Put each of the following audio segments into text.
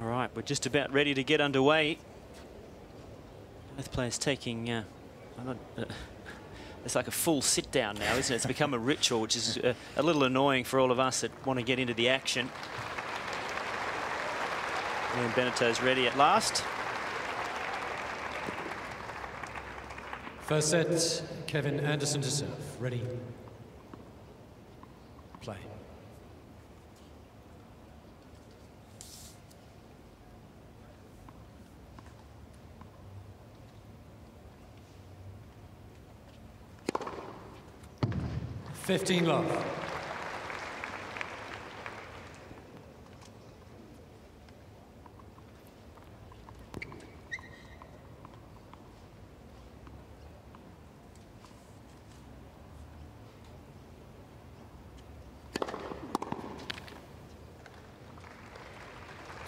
All right, we're just about ready to get underway. Both players taking, it's like a full sit down now, isn't it? It's become a ritual, which is a little annoying for all of us that want to get into the action. And Benneteau's ready at last. First set, Kevin Anderson to serve. Ready. Play. $15 love.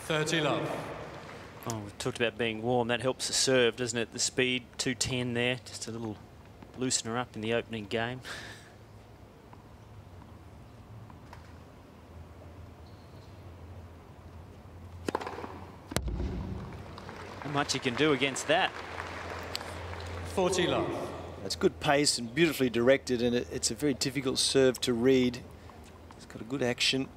$30 love. Oh, we talked about being warm. That helps the serve, doesn't it? The speed, 210 there. Just a little loosener up in the opening game. Not much you can do against that. 40 love. It's good pace and beautifully directed, and it's a very difficult serve to read. It's got a good action.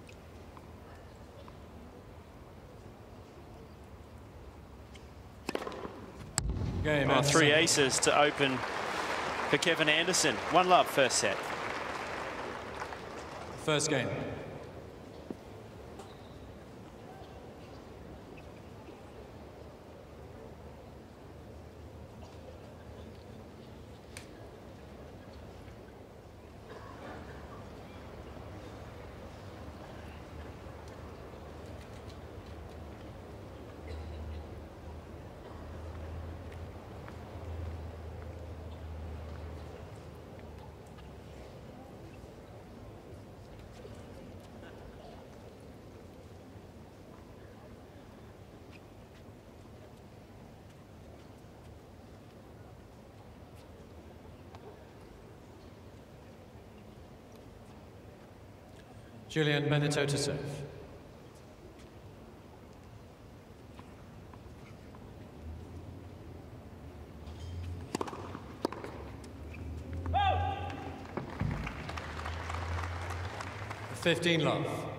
Game, 3 aces to open for Kevin Anderson. 1 love, first set. First game. Julien, Benneteau to serve. Oh! 15 love.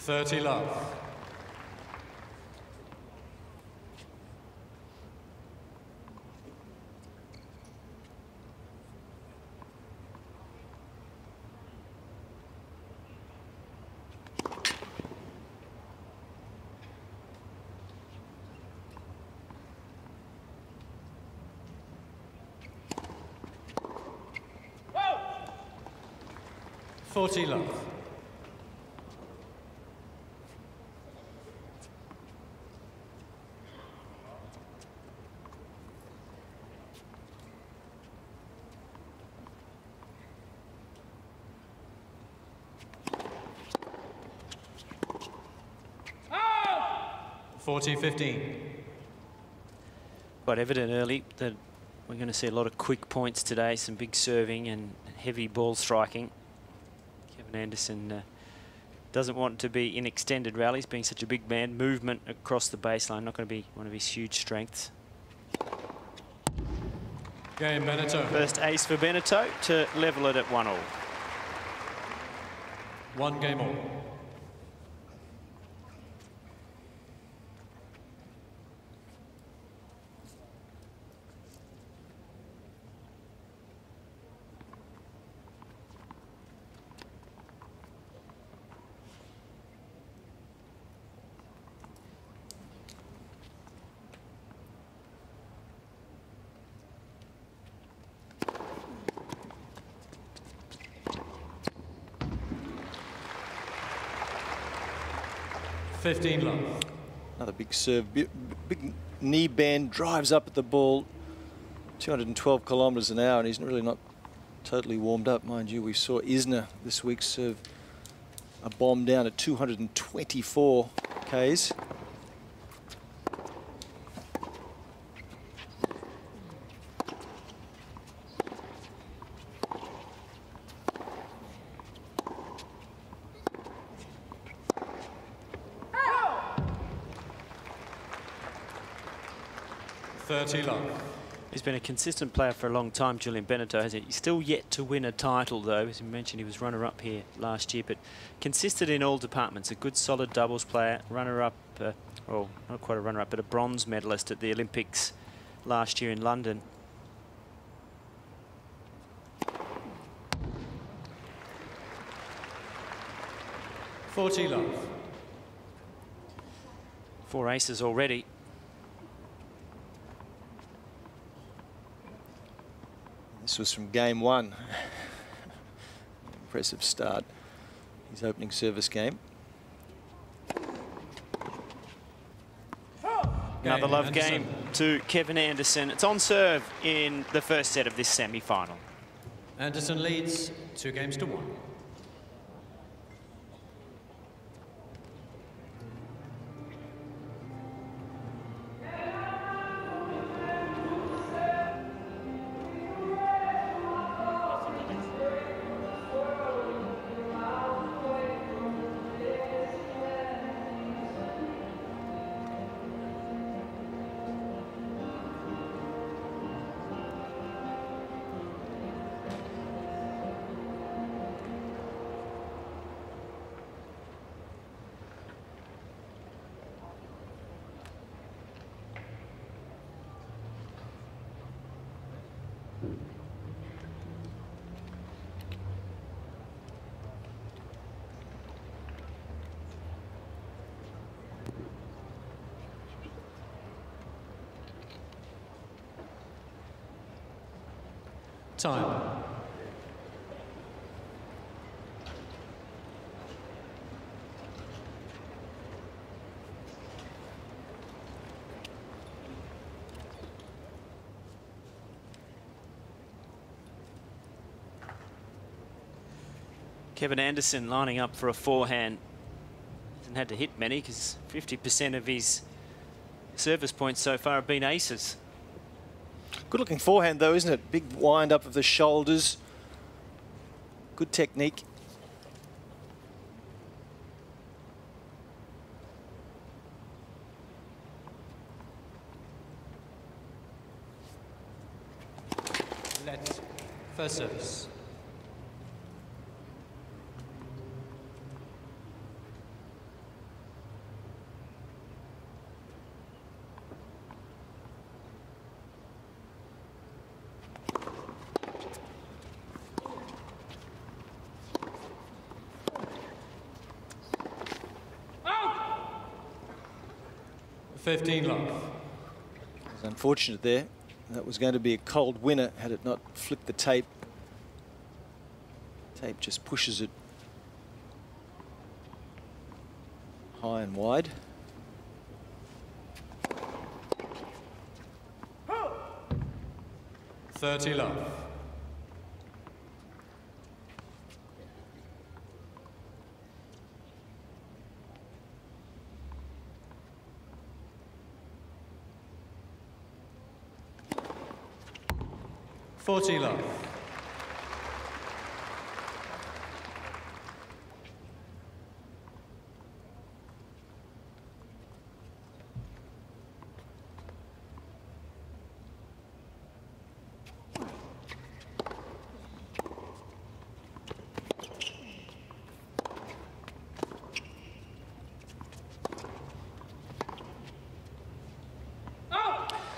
$30 love. $40 love. $40-15. Quite evident early that we're going to see a lot of quick points today, some big serving and heavy ball striking. Kevin Anderson doesn't want to be in extended rallies, being such a big man. Movement across the baseline, not going to be one of his huge strengths. Game, Benneteau. First ace for Benneteau to level it at 1-all. 1 game all. $15 love. Another big serve, big knee bend, drives up at the ball, 212 kilometres an hour, and he's really not totally warmed up. Mind you, we saw Isner this week serve a bomb down at 224 Ks. 30 love. He's been a consistent player for a long time, Julien Benneteau, has he? He's still yet to win a title, though. As you mentioned, he was runner-up here last year, but consistent in all departments. A good, solid doubles player, runner-up, well, not quite a runner-up, but a bronze medalist at the Olympics last year in London. $40 love. 4 aces already. This was from game 1. Impressive start. His opening service game. Another love game to Kevin Anderson. It's on serve in the first set of this semi-final. Anderson leads 2 games to 1. Time. Kevin Anderson lining up for a forehand. Hasn't had to hit many because 50% of his service points so far have been aces. Good looking forehand though, isn't it? Big wind up of the shoulders. Good technique. Let first service. $15 love. It was unfortunate there. That was going to be a cold winner had it not flicked the tape. Tape just pushes it high and wide. $30 love. $40 love.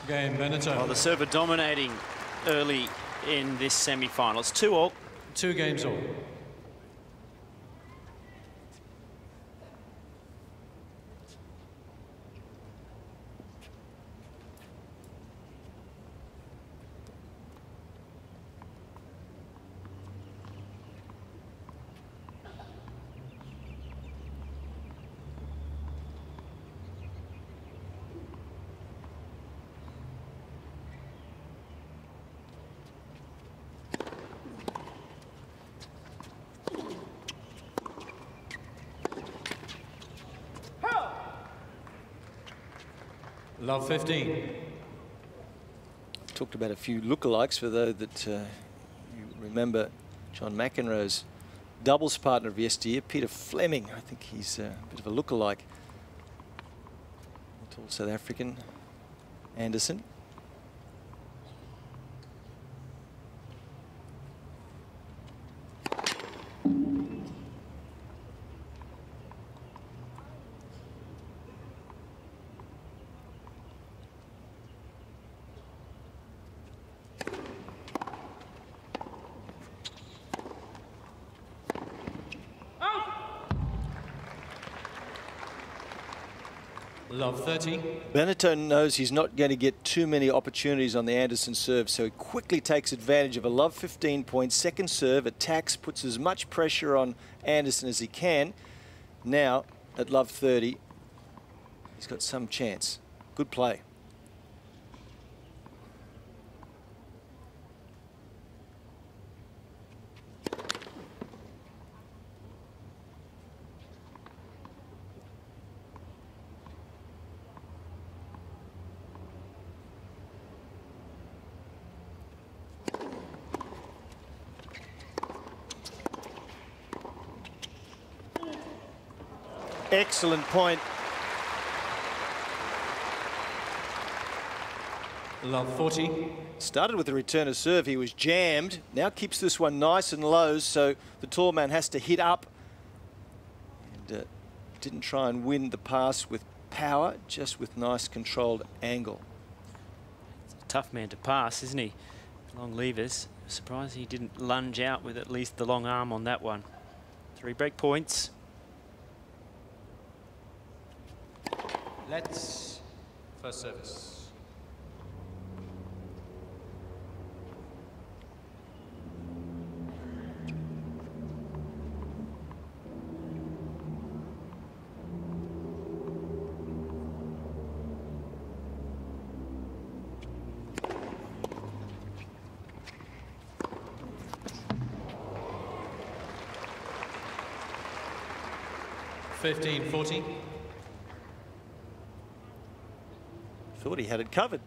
Game Benneteau. Well, the server dominating early in this semi-final. It's 2-all. 2 games all. Love 15. Talked about a few lookalikes for those that you remember John McEnroe's doubles partner of yesteryear, Peter Fleming. I think he's a bit of a lookalike. Tall South African, Anderson. Love 30. Benneteau knows he's not going to get too many opportunities on the Anderson serve, so he quickly takes advantage of a love 15 point second serve, attacks, puts as much pressure on Anderson as he can. Now, at love 30, he's got some chance. Good play. Excellent point. Love 40. Started with a return of serve. He was jammed. Now keeps this one nice and low, so the tall man has to hit up. And didn't try and win the pass with power, just with nice controlled angle. It's a tough man to pass, isn't he? Long levers. Surprised he didn't lunge out with at least the long arm on that one. 3 break points. Let's first service. $15.40. Thought he had it covered.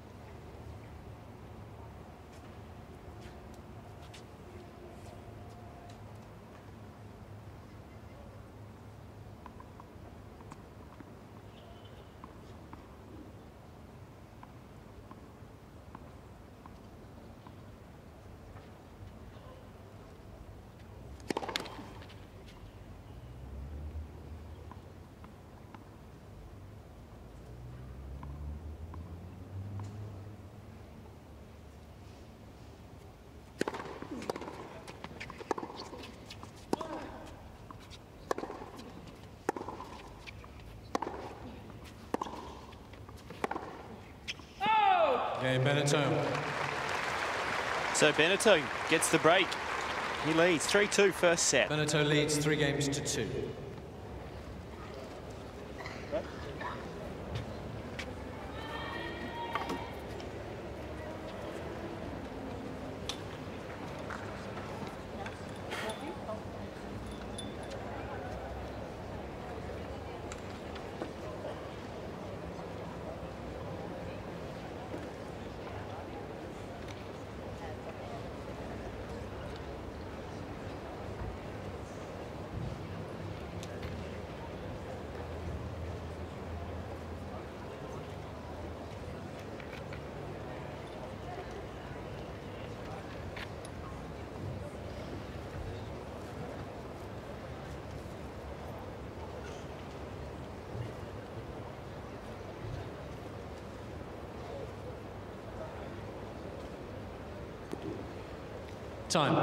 Game Benneteau. So Benneteau gets the break. He leads 3-2 first set. Benneteau leads 3 games to 2. Time.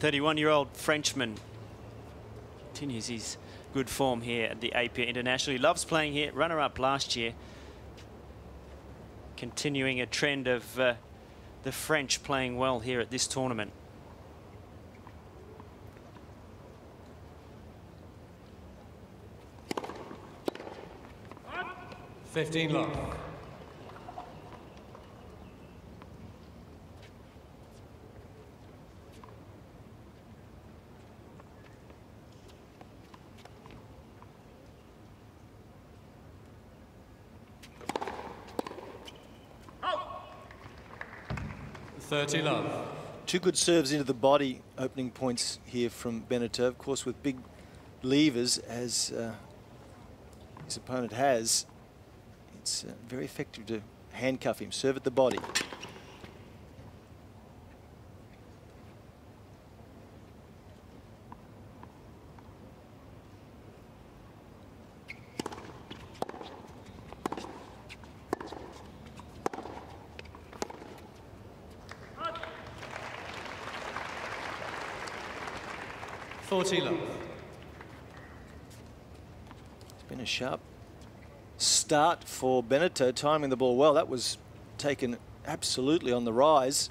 .31-year-old Frenchman continues his good form here at the Apia International. He loves playing here, runner-up last year. Continuing a trend of the French playing well here at this tournament. 15 love. Out. 30 love. 2 good serves into the body, opening points here from Benneteau, of course, with big levers as his opponent has. It's very effective to handcuff him, serve at the body. 40 love. It's been a sharp start for Benneteau, timing the ball well. That was taken absolutely on the rise.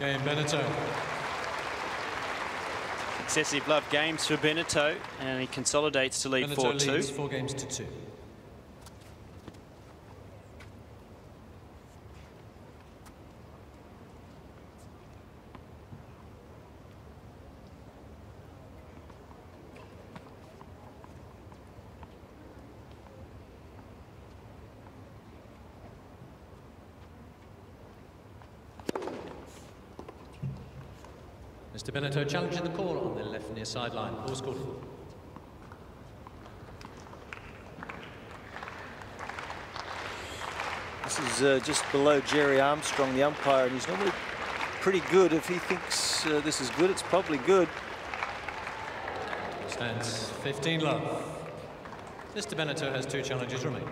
Game Benneteau. Excessive love games for Benneteau, and he consolidates to lead Benneteau 4-2. leads 4 games to 2. Mr. Benneteau challenging the call on the left near sideline. Ball scored. This is just below Jerry Armstrong, the umpire, and he's normally pretty good. If he thinks this is good, it's probably good. Stands 15 love. Mr. Benneteau has 2 challenges remaining.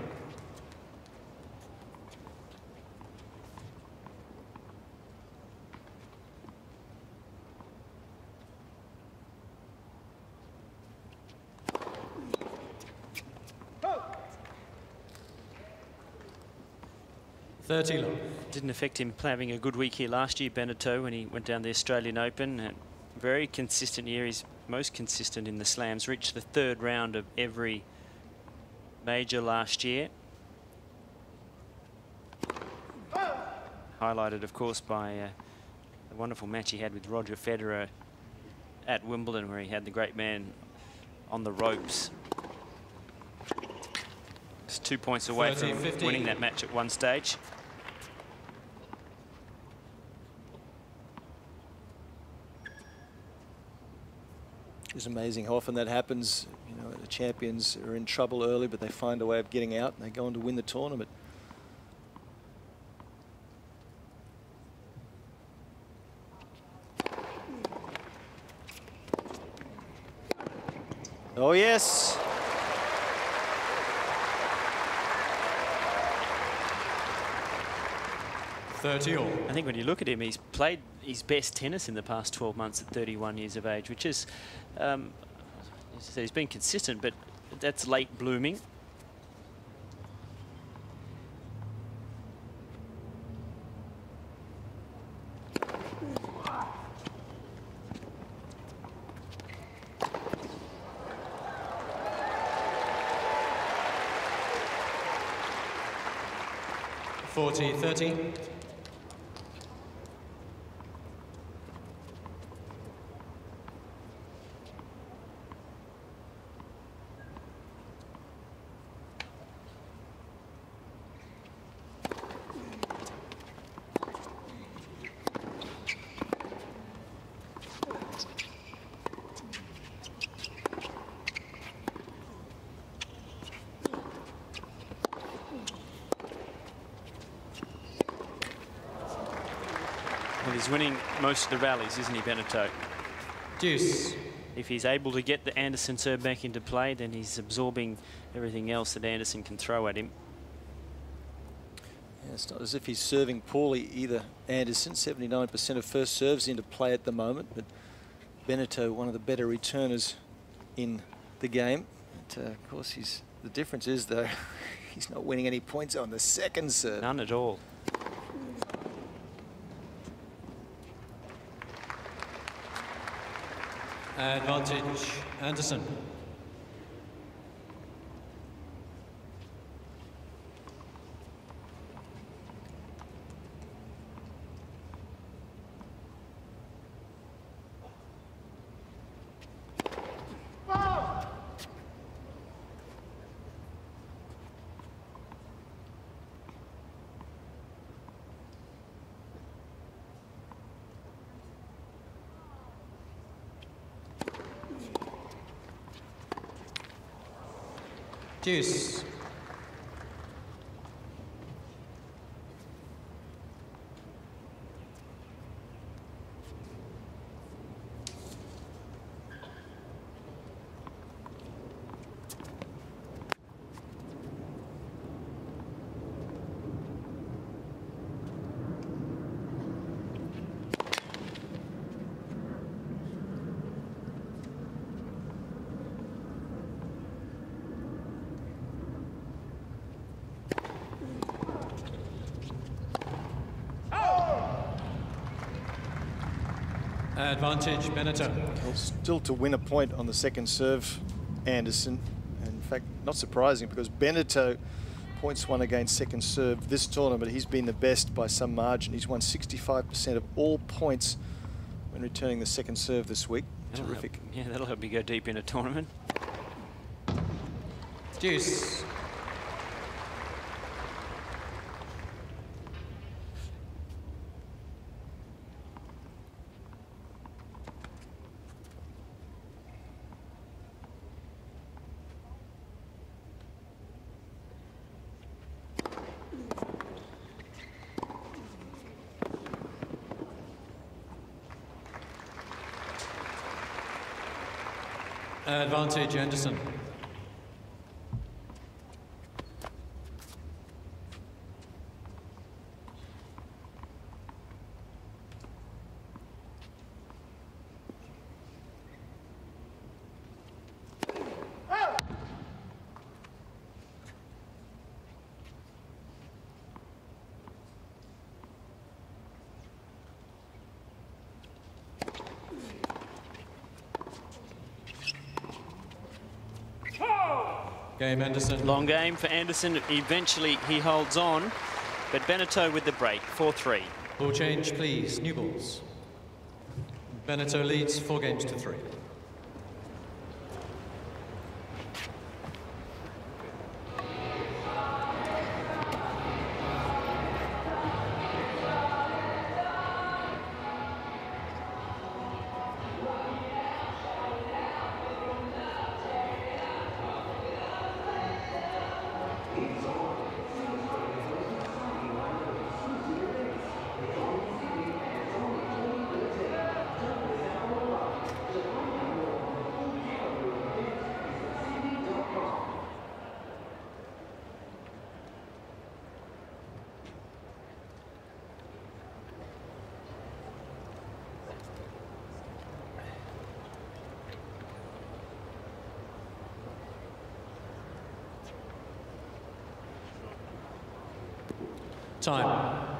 Didn't affect him having a good week here last year, Benneteau, when he went down the Australian Open. And very consistent year. He's most consistent in the slams. Reached the 3rd round of every major last year. Highlighted, of course, by the wonderful match he had with Roger Federer at Wimbledon, where he had the great man on the ropes. Just 2 points away from winning that match at one stage. It's amazing how often that happens. You know, the champions are in trouble early, but they find a way of getting out and they go on to win the tournament. Oh, yes. I think when you look at him, he's played his best tennis in the past 12 months at 31 years of age, which is, he's been consistent, but that's late blooming. .30. Well, he's winning most of the rallies, isn't he, Benneteau? Deuce. If he's able to get the Anderson serve back into play, then he's absorbing everything else that Anderson can throw at him. Yeah, it's not as if he's serving poorly either, Anderson. 79% of first serves into play at the moment, but Benneteau, one of the better returners in the game. But, of course, the difference is, though, he's not winning any points on the second serve. None at all. Advantage, Anderson. Deuce. Advantage, Benneteau. Well, still to win a point on the second serve, Anderson. And in fact, not surprising because Benneteau points won against second serve this tournament. He's been the best by some margin. He's won 65% of all points when returning the second serve this week. Terrific. Yeah, that'll help you go deep in a tournament. Deuce. Advantage, Anderson. Game, Anderson. Long game for Anderson. Eventually he holds on, but Benneteau with the break, 4-3. Ball change, please. New balls. Benneteau leads 4 games to 3. Time.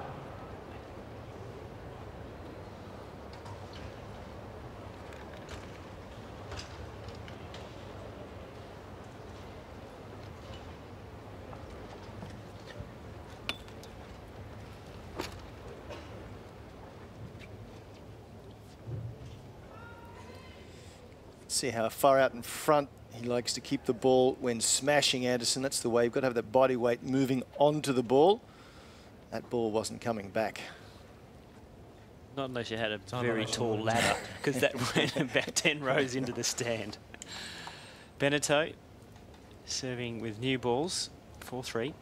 See how far out in front he likes to keep the ball when smashing Anderson. That's the way. You've got to have that body weight moving onto the ball. That ball wasn't coming back. Not unless you had a very tall ladder, because that went about 10 rows into the stand. Benneteau serving with new balls, 4-3.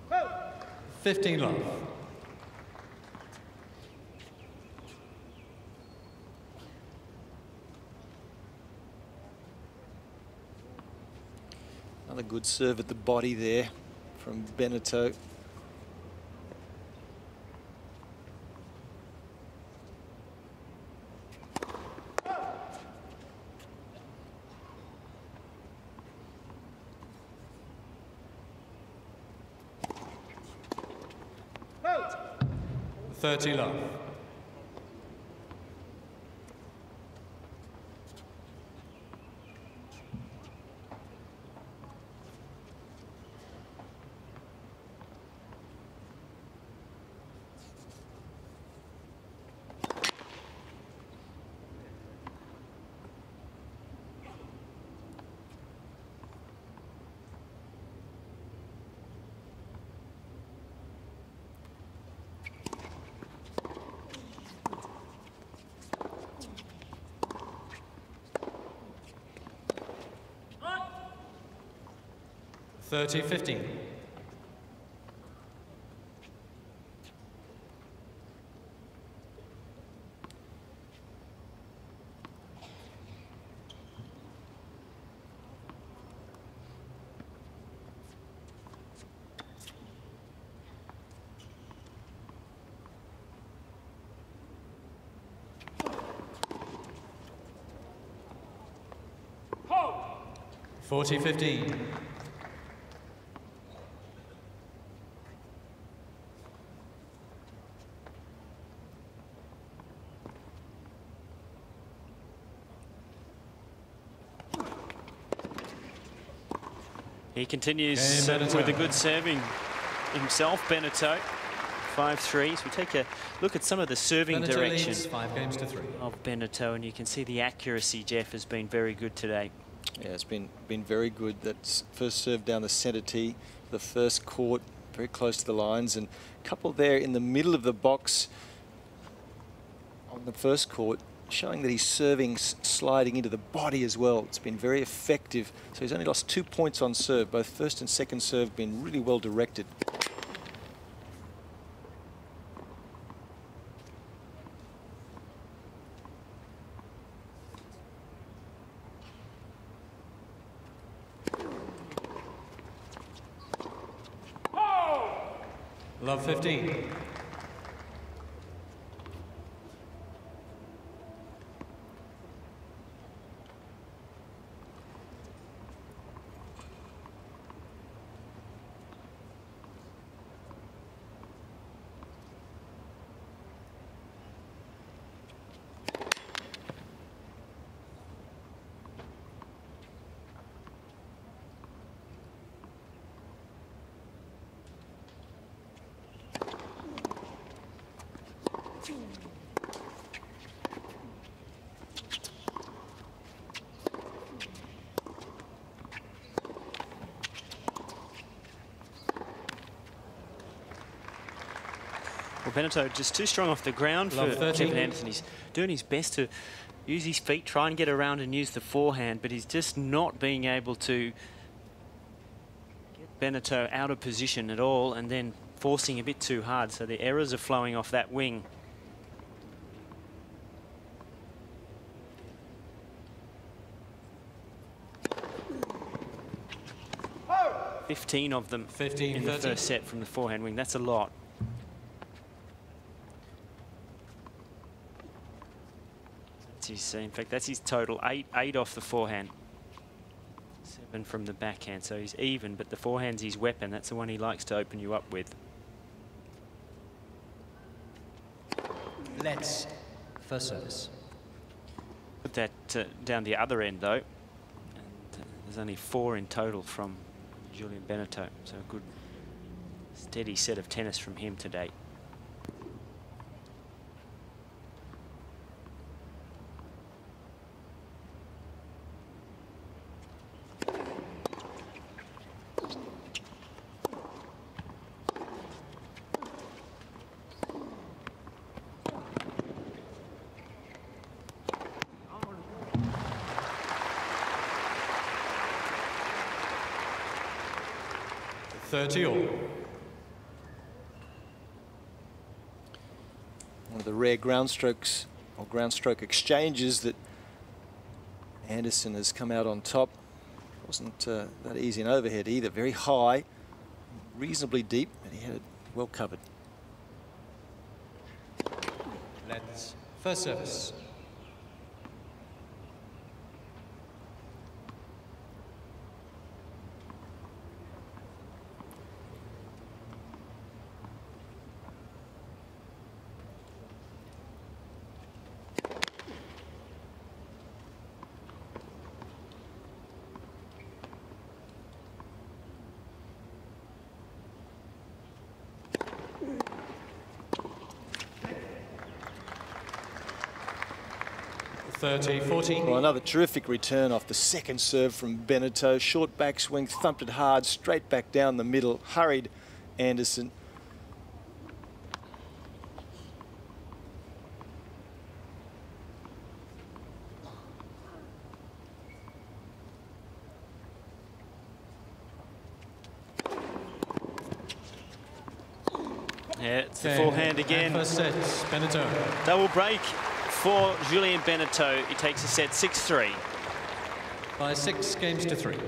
Whoa. 15 love. Another good serve at the body there from Benneteau. Whoa. 30 love. On. 30-15. 40-15. He continues Benneteau. with a good serving himself, Benneteau. 5-3. So we take a look at some of the serving Benneteau direction leads 5-3 of Benneteau, and you can see the accuracy, Jeff, has been very good today. Yeah, it's been very good. That first serve down the centre tee, the first court, very close to the lines, and a couple there in the middle of the box on the first court, showing that he's serving sliding into the body as well. It's been very effective. So he's only lost 2 points on serve. Both first and second serve been really well directed. Love 15. Well, Benneteau just too strong off the ground for Love 13. Kevin Anderson. He's doing his best to use his feet, try and get around and use the forehand, but he's just not being able to get Benneteau out of position at all, and then forcing a bit too hard. So the errors are flowing off that wing. Oh! 15 of them 15, in the 13. first set from the forehand wing. That's a lot. In fact, that's his total. Eight off the forehand. 7 from the backhand. So he's even, but the forehand's his weapon. That's the one he likes to open you up with. Let's first service. Put that down the other end, though. And there's only 4 in total from Julien Benneteau. So a good, steady set of tennis from him today. One of the rare ground strokes or ground stroke exchanges that Anderson has come out on top. Wasn't that easy an overhead either. Very high, reasonably deep, and he had it well covered. Let's first service. Well, another terrific return off the second serve from Benneteau. Short backswing, thumped it hard, straight back down the middle, hurried Anderson. Yeah, it's the forehand again. First set, Benneteau. Double break for Julien Benneteau. He takes a set 6-3. By 6-3.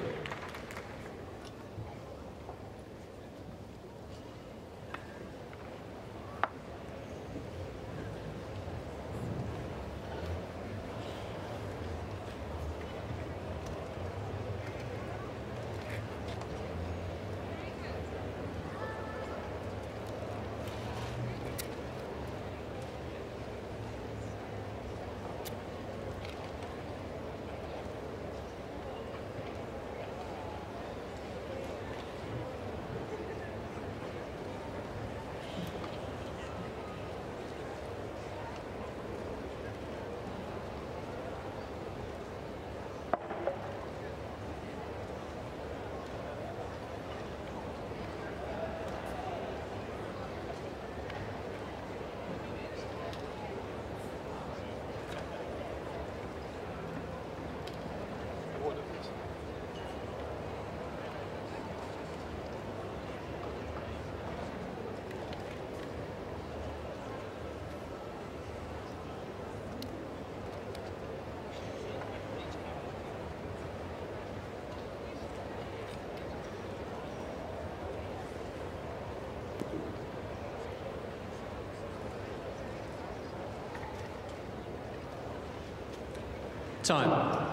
Time.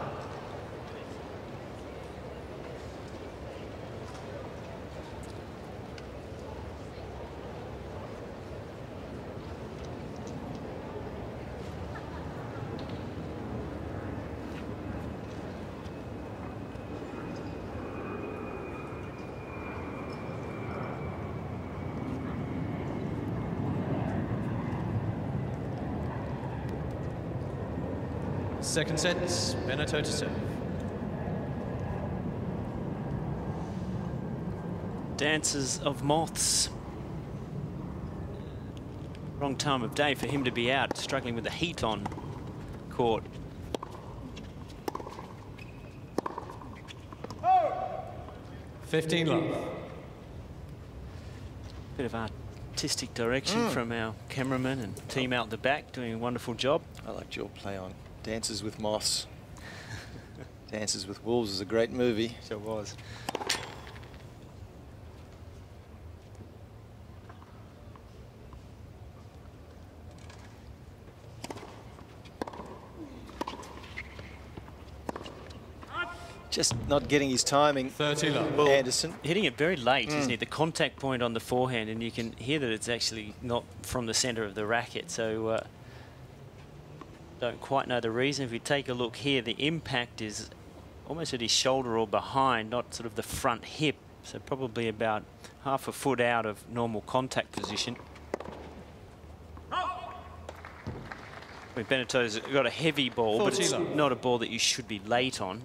Second set, Benneteau to serve. Dances of moths. Wrong time of day for him to be out, struggling with the heat on court. Oh. 15 love. Bit of artistic direction from our cameraman and team out the back, doing a wonderful job. I liked your play on Dances with Moths. Dances with Wolves is a great movie. Sure was. Just not getting his timing. 30 love. Well, Anderson. Hitting it very late, isn't it? The contact point on the forehand, and you can hear that it's actually not from the centre of the racket. So don't quite know the reason. If you take a look here, the impact is almost at his shoulder or behind, not sort of the front hip. So probably about half a foot out of normal contact position. Benneteau's got a heavy ball, but it's not a ball that you should be late on.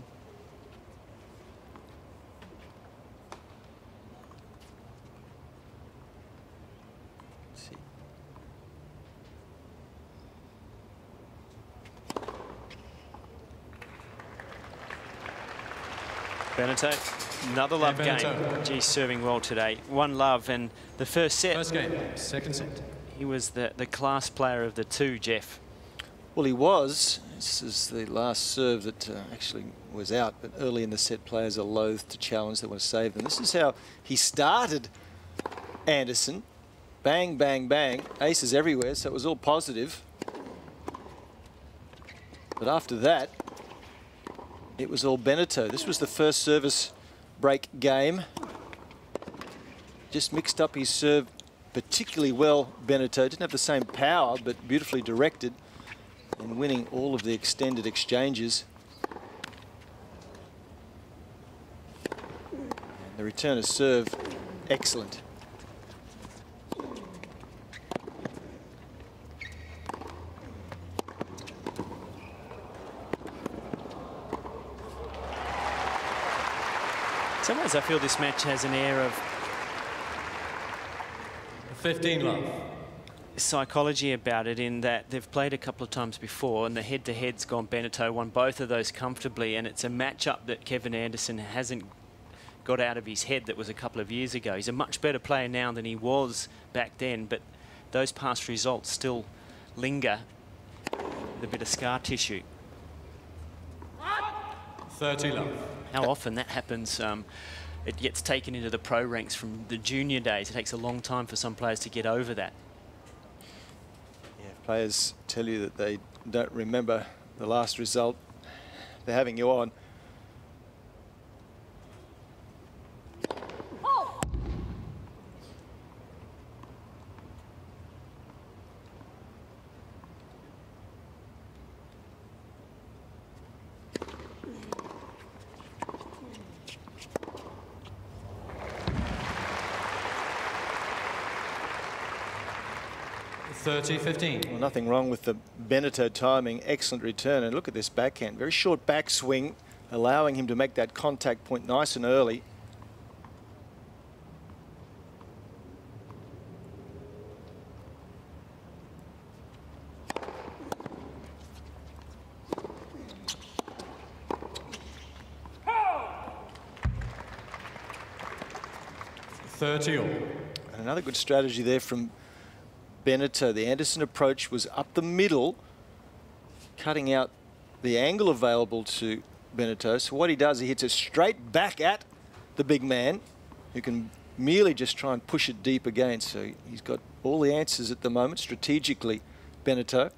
Benneteau, another love game. Geez, serving well today. One love, and the first set. First game, second set. He was the class player of the two, Jeff. Well, he was. This is the last serve that actually was out, but early in the set, players are loath to challenge. They want to save them. This is how he started, Anderson. Bang, bang, bang. Aces everywhere, so it was all positive. But after that, it was all Benneteau. This was the first service break game. Just mixed up his serve particularly well, Benneteau. Didn't have the same power, but beautifully directed and winning all of the extended exchanges. And the return of serve, excellent. In some ways, I feel this match has an air of 15 love. Psychology about it, in that they've played a couple of times before and the head-to-head's gone. Benneteau won both of those comfortably, and it's a matchup that Kevin Anderson hasn't got out of his head that was a couple of years ago. He's a much better player now than he was back then, but those past results still linger with a bit of scar tissue. 30 love. How often that happens, it gets taken into the pro ranks from the junior days. It takes a long time for some players to get over that. Yeah, players tell you that they don't remember the last result. They're having you on. Well, nothing wrong with the Benneteau timing. Excellent return. And look at this backhand. Very short backswing, allowing him to make that contact point nice and early. And another good strategy there from Benneteau. The Anderson approach was up the middle, cutting out the angle available to Benneteau. So what he does, he hits it straight back at the big man, who can merely just try and push it deep again. So he's got all the answers at the moment, strategically, Benneteau.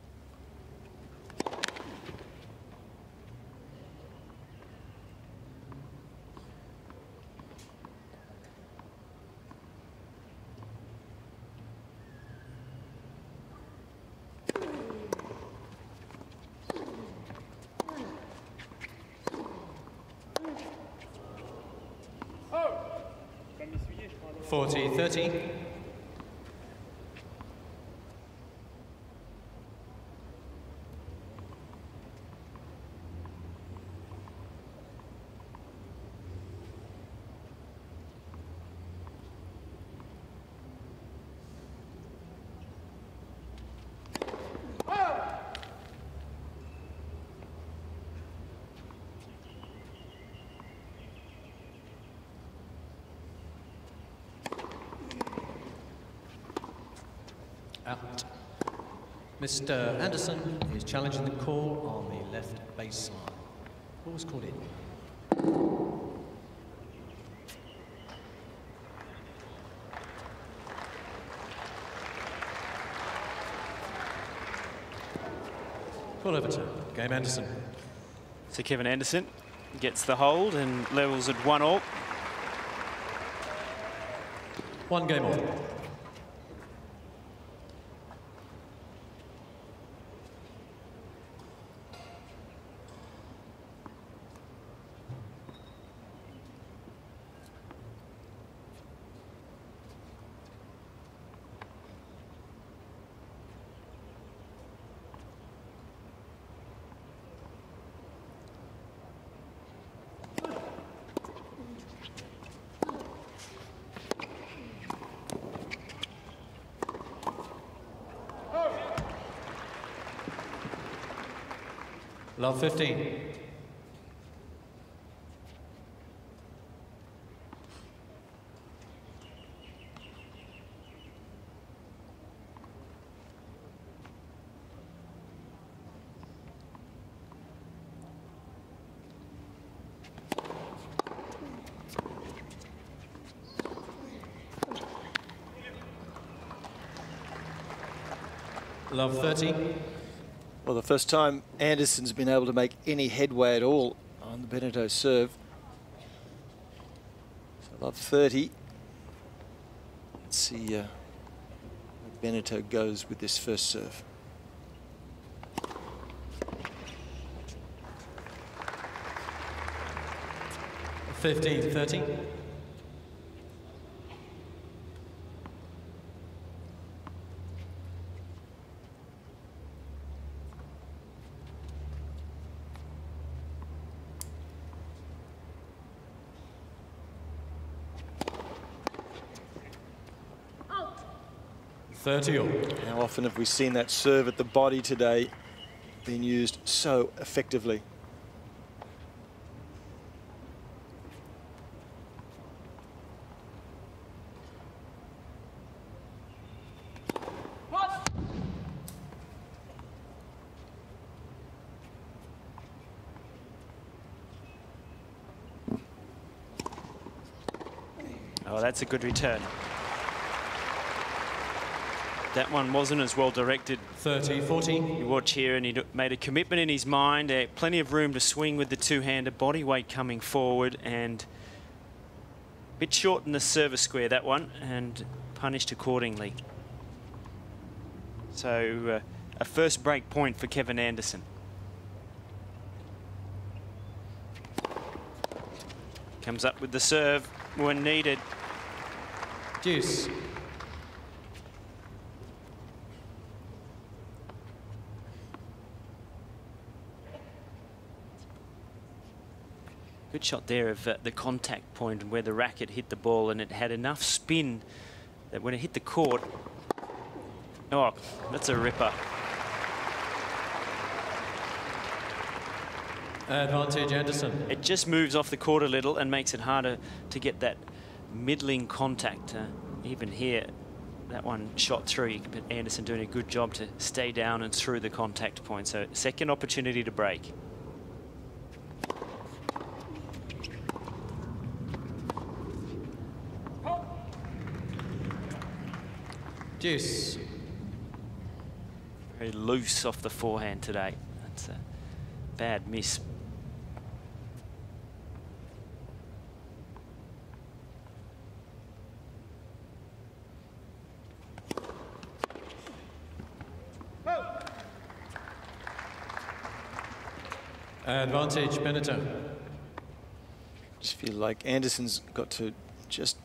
40-30. Out. Mr. Anderson is challenging the call on the left baseline. What was called in? Call over to Game Anderson. So Kevin Anderson gets the hold and levels at 1-1. 1 game on. Love 15. Love 30. Well, the first time Anderson's been able to make any headway at all on the Benneteau serve. So love 30. Let's see where Benneteau goes with this first serve. 15-30. How often have we seen that serve at the body today being used so effectively? Oh, that's a good return. That one wasn't as well directed. 30-40. You watch here and he made a commitment in his mind. Plenty of room to swing with the two-hander, body weight coming forward, and a bit short in the service square, that one, and punished accordingly. So a first break point for Kevin Anderson. Comes up with the serve when needed. Deuce. Good shot there of the contact point and where the racket hit the ball, and it had enough spin that when it hit the court, oh, that's a ripper. Advantage Anderson. It just moves off the court a little and makes it harder to get that middling contact. Even here, that one shot through, but Anderson doing a good job to stay down and through the contact point. So second opportunity to break. Deuce. Very loose off the forehand today. That's a bad miss. Advantage Benneteau. Just feel like Anderson's got to just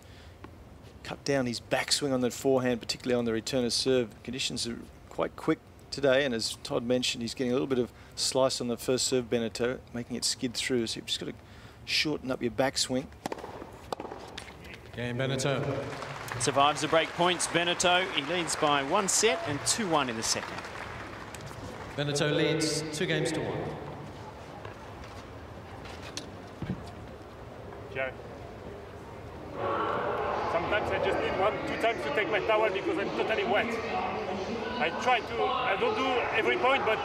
cut down his backswing on that forehand, particularly on the return of serve. Conditions are quite quick today, and as Todd mentioned, he's getting a little bit of slice on the first serve, Benneteau, making it skid through. So you've just got to shorten up your backswing. Game Benneteau. Survives the break points, Benneteau. He leads by 1 set and 2-1 in the second. Benneteau leads 2 games to 1. Jerry. Sometimes I just need 1-2 times to take my towel because I'm totally wet. I don't do every point, but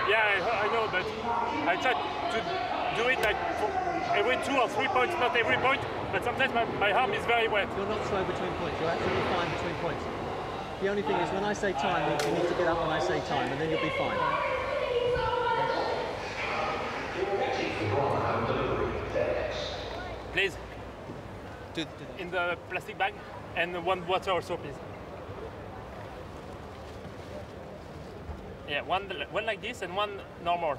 yeah, I know, but I try to do it like for every 2 or 3 points, not every point, but sometimes my arm is very wet. You're not slow between points, you're absolutely fine between points. The only thing is when I say time, you need to get up when I say time, and then you'll be fine. Please. In the plastic bag, and 1 water also, please. Yeah, one like this and 1 normal.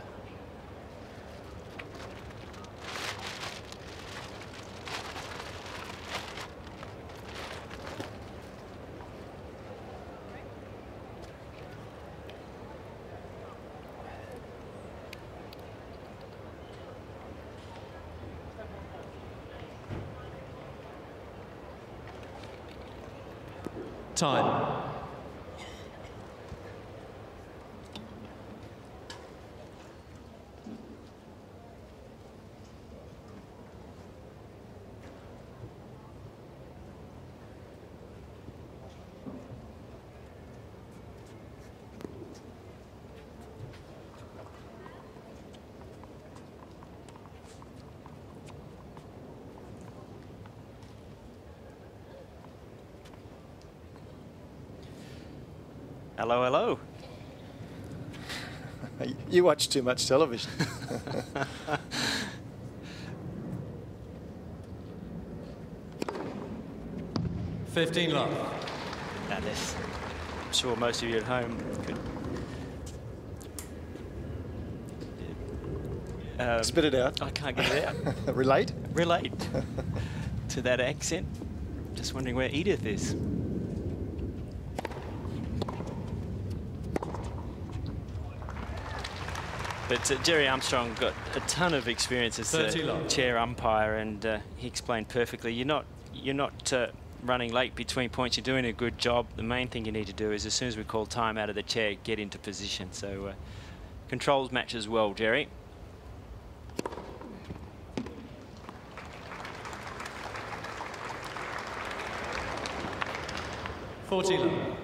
Time. Hello, hello. You watch too much television. $15 love. Now this, I'm sure most of you at home could Spit it out. I can't get it out. Relate? Relate to that accent. Just wondering where Edith is. But Jerry Armstrong got a ton of experience as the chair umpire, and he explained perfectly. You're not running late between points. You're doing a good job. The main thing you need to do is, as soon as we call time out of the chair, get into position. So controls matches well, Jerry. $40 love.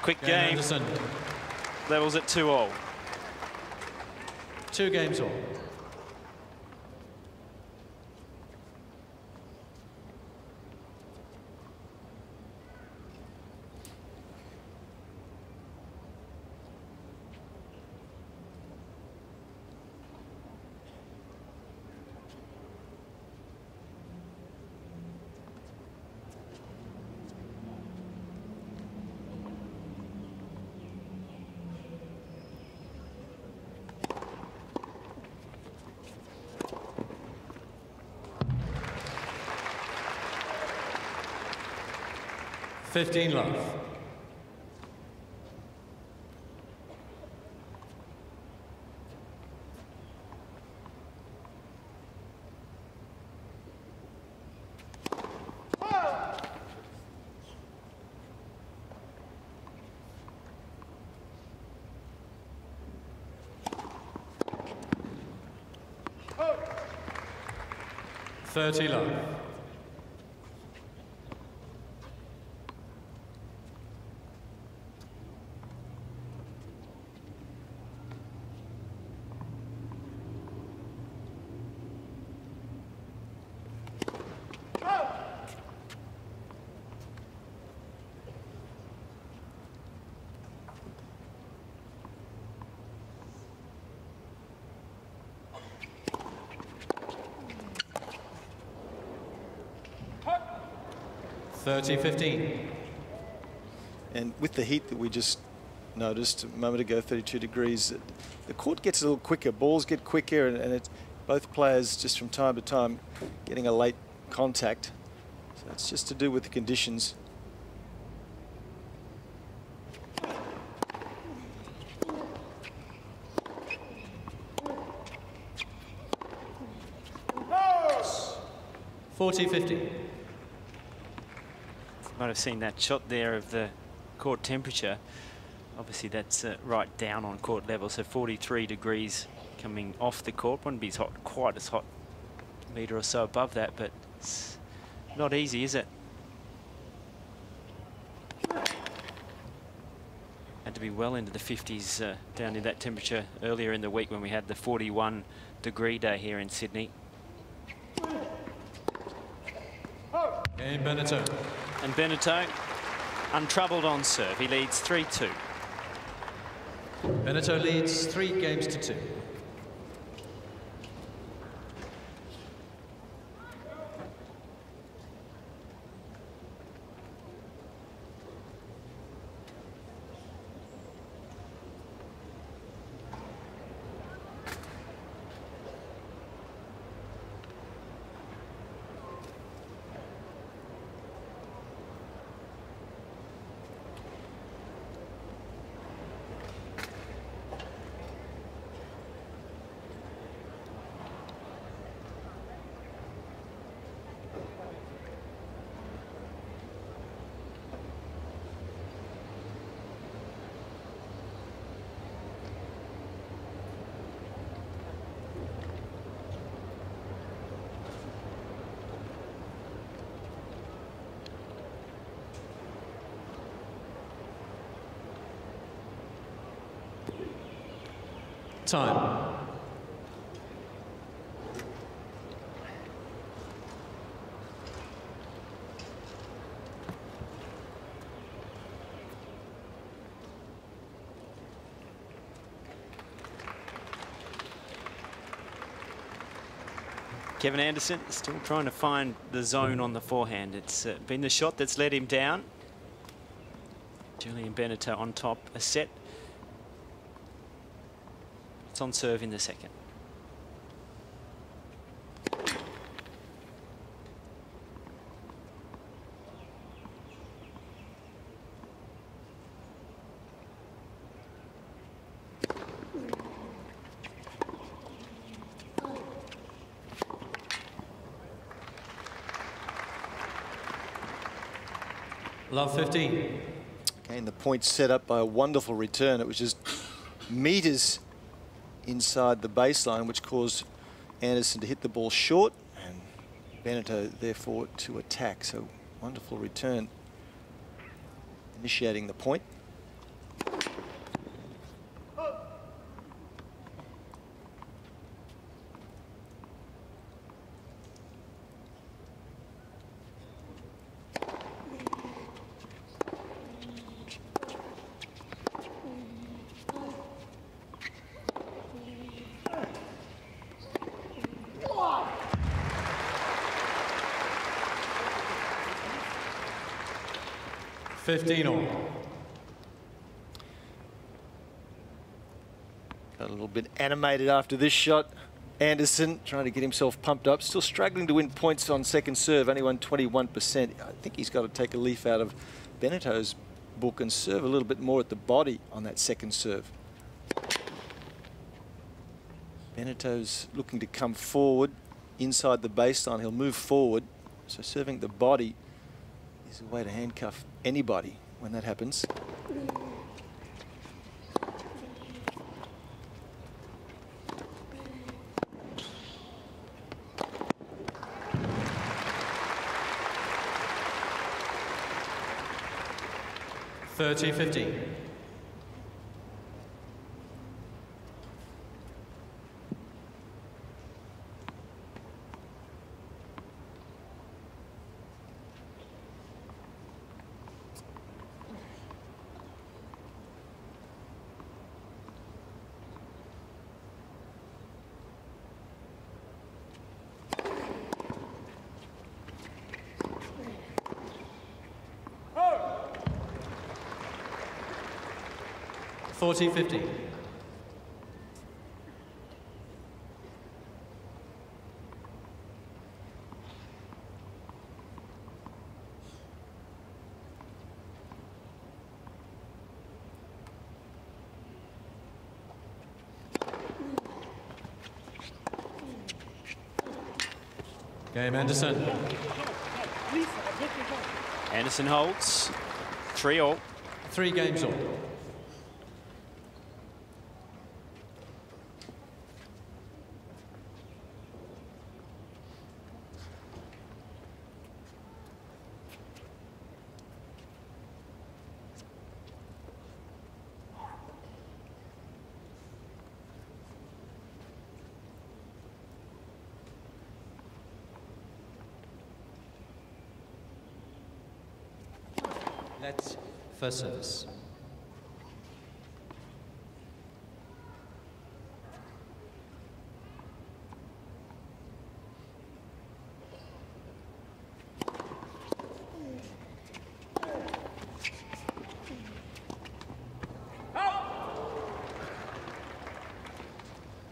Quick game. Anderson. Levels at 2-all. 2 games all. $15 love. $30 love. 30-15. And with the heat that we just noticed a moment ago, 32 degrees, the court gets a little quicker, balls get quicker, and it's both players just from time to time getting a late contact. So it's just to do with the conditions. Oh! 40-50. Might have seen that shot there of the court temperature. Obviously that's right down on court level, so 43 degrees coming off the court. Wouldn't be quite as hot, a metre or so above that, but it's not easy, is it? Had to be well into the 50s down in that temperature earlier in the week when we had the 41 degree day here in Sydney. And Benneteau. And Benneteau untroubled on serve. He leads 3-2. Benneteau leads 3 games to 2. Time. Kevin Anderson still trying to find the zone on the forehand. It's been the shot that's let him down. Julien Benneteau on top, a set. It's on serve in the second. Love 15. Okay, and the point set up by a wonderful return. It was just meters inside the baseline, which caused Anderson to hit the ball short and Benneteau therefore to attack. So wonderful return, initiating the point. All. Got a little bit animated after this shot. Anderson trying to get himself pumped up. Still struggling to win points on second serve. Only won 21%. I think he's got to take a leaf out of Benneteau's book and serve a little bit more at the body on that second serve. Benneteau's looking to come forward inside the baseline. He'll move forward. So serving the body is a way to handcuff anybody when that happens. $30-15. 40-50. Game Anderson. Anderson holds 3-all. 3 games all. Let's first service.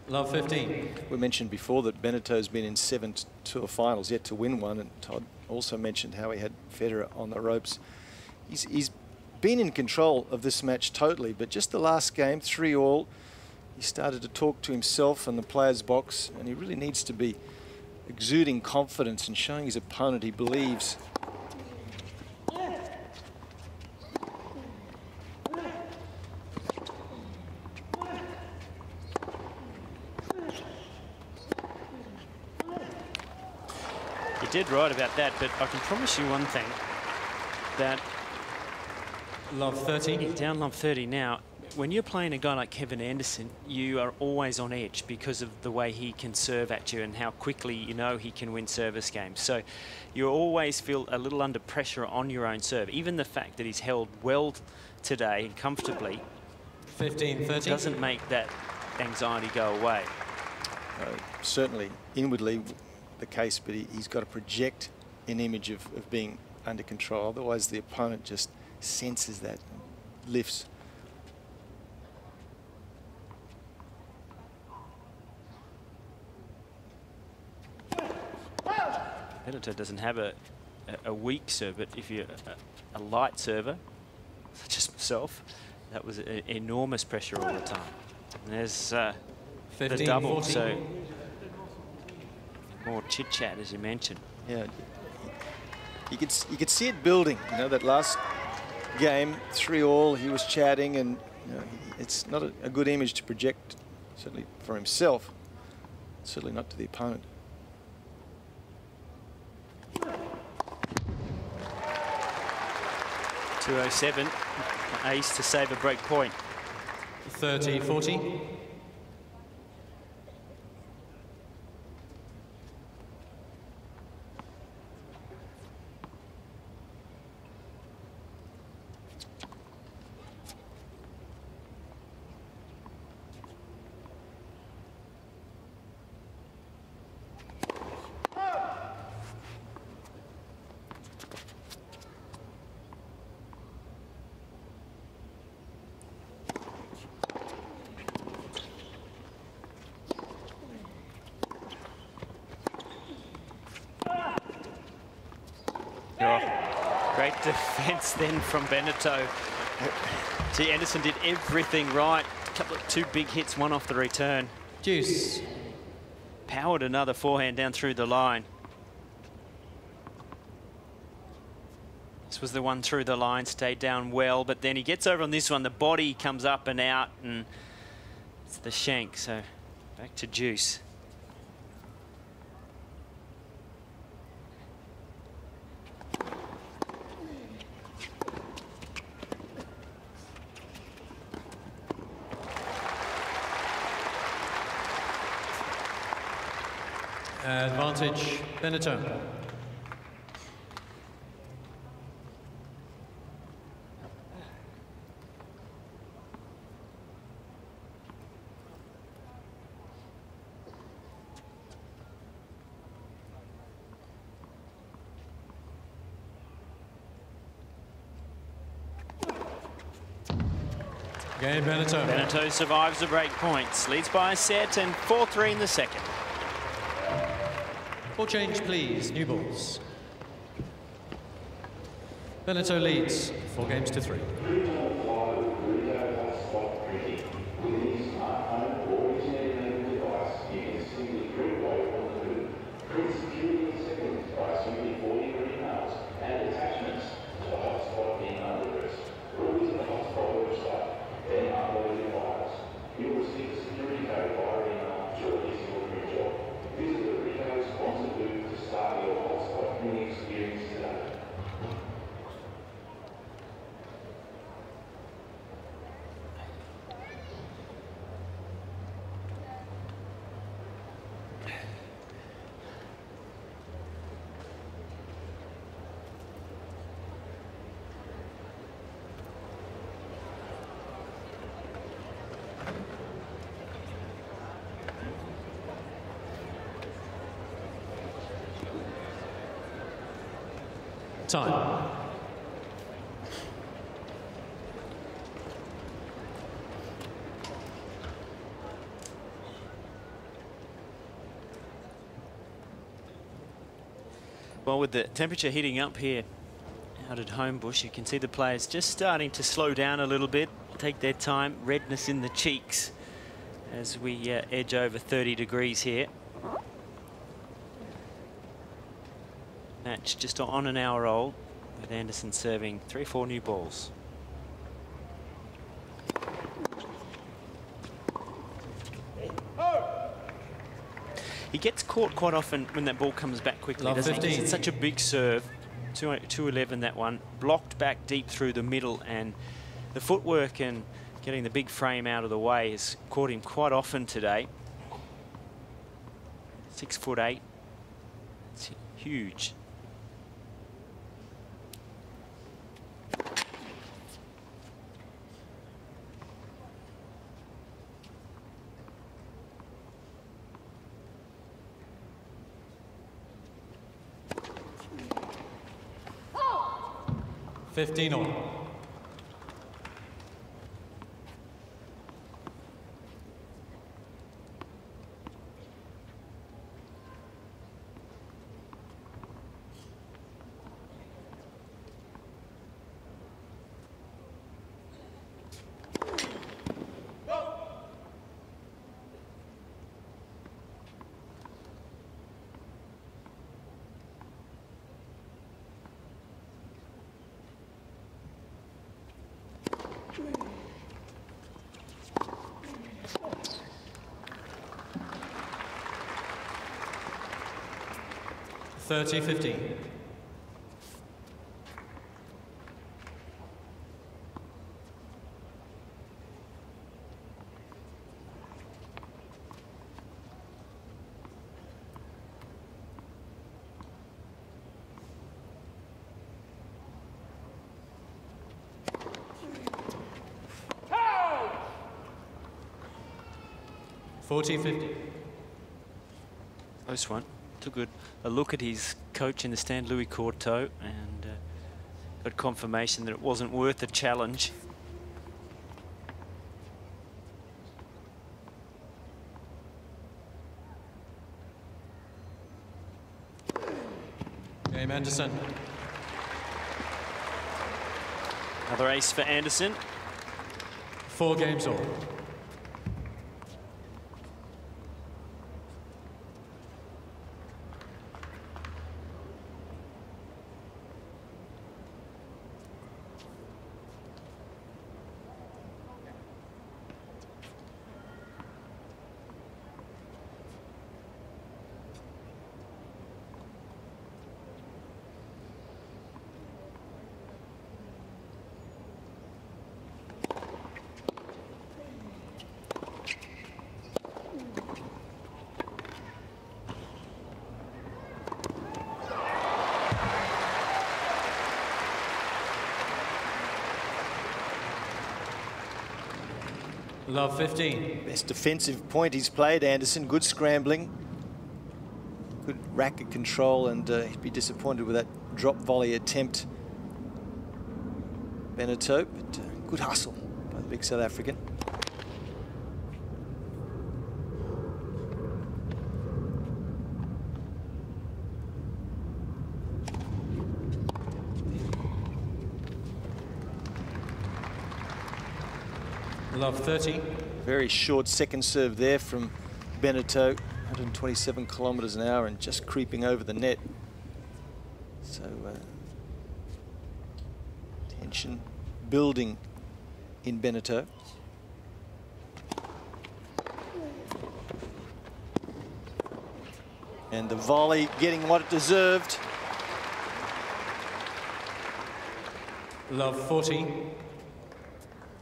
Love 15. We mentioned before that Benneteau's been in 7 tour finals, yet to win one, and Todd also mentioned how he had Federer on the ropes. He's been in control of this match totally, but just the last game, 3-all, he started to talk to himself and the players' box, and he really needs to be exuding confidence and showing his opponent he believes. You did right about that, but I can promise you one thing, that Love 30. down love 30 now, when you're playing a guy like Kevin Anderson, you are always on edge because of the way he can serve at you and how quickly you know he can win service games. So you always feel a little under pressure on your own serve. Even the fact that he's held well today and comfortably 15-30. doesn't make that anxiety go away. Certainly inwardly the case, but he's got to project an image of being under control. Otherwise the opponent just senses that and lifts. Benneteau doesn't have a weak serve, but if you're a light server, such as myself, that was enormous pressure all the time. And there's the 15, double, 14. so more chit-chat, as you mentioned. Yeah, you could see it building. You know, that last game, 3-all, he was chatting, and you know, it's not a good image to project, certainly for himself, certainly not to the opponent. .207, ace to save a break point. 30-40. Great defence then from Benneteau. See, Anderson did everything right. Two big hits, one off the return. Deuce. Powered another forehand down through the line. This was the one through the line, stayed down well, but then he gets over on this one. The body comes up and out, and it's the shank. So back to deuce. Advantage, Benneteau. Game Benneteau. Benneteau survives the break points, leads by a set and 4-3 in the second. Ball change, please. New balls. Benneteau leads 4 games to 3. Time. Well, with the temperature heating up here out at Homebush, you can see the players just starting to slow down a little bit, take their time, redness in the cheeks as we edge over 30 degrees here. Match just on an hour old, with Anderson serving 3-4 new balls. He gets caught quite often when that ball comes back quickly, doesn't he? It's such a big serve. 211 that one, blocked back deep through the middle, and the footwork and getting the big frame out of the way has caught him quite often today. 6'8". It's huge. Oh! 15 all. $30-15. $40-50. Close one. Took a look at his coach in the stand, Louis Courteau, and got confirmation that it wasn't worth the challenge. Game Anderson. Another ace for Anderson. 4 games all. Love 15. Best defensive point he's played, Anderson. Good scrambling. Good racket control, and he'd be disappointed with that drop volley attempt. Benneteau, but good hustle by the big South African. Love 30. Very short second serve there from Benneteau, 127 kilometres an hour and just creeping over the net. So tension building in Benneteau. And the volley getting what it deserved. Love 40.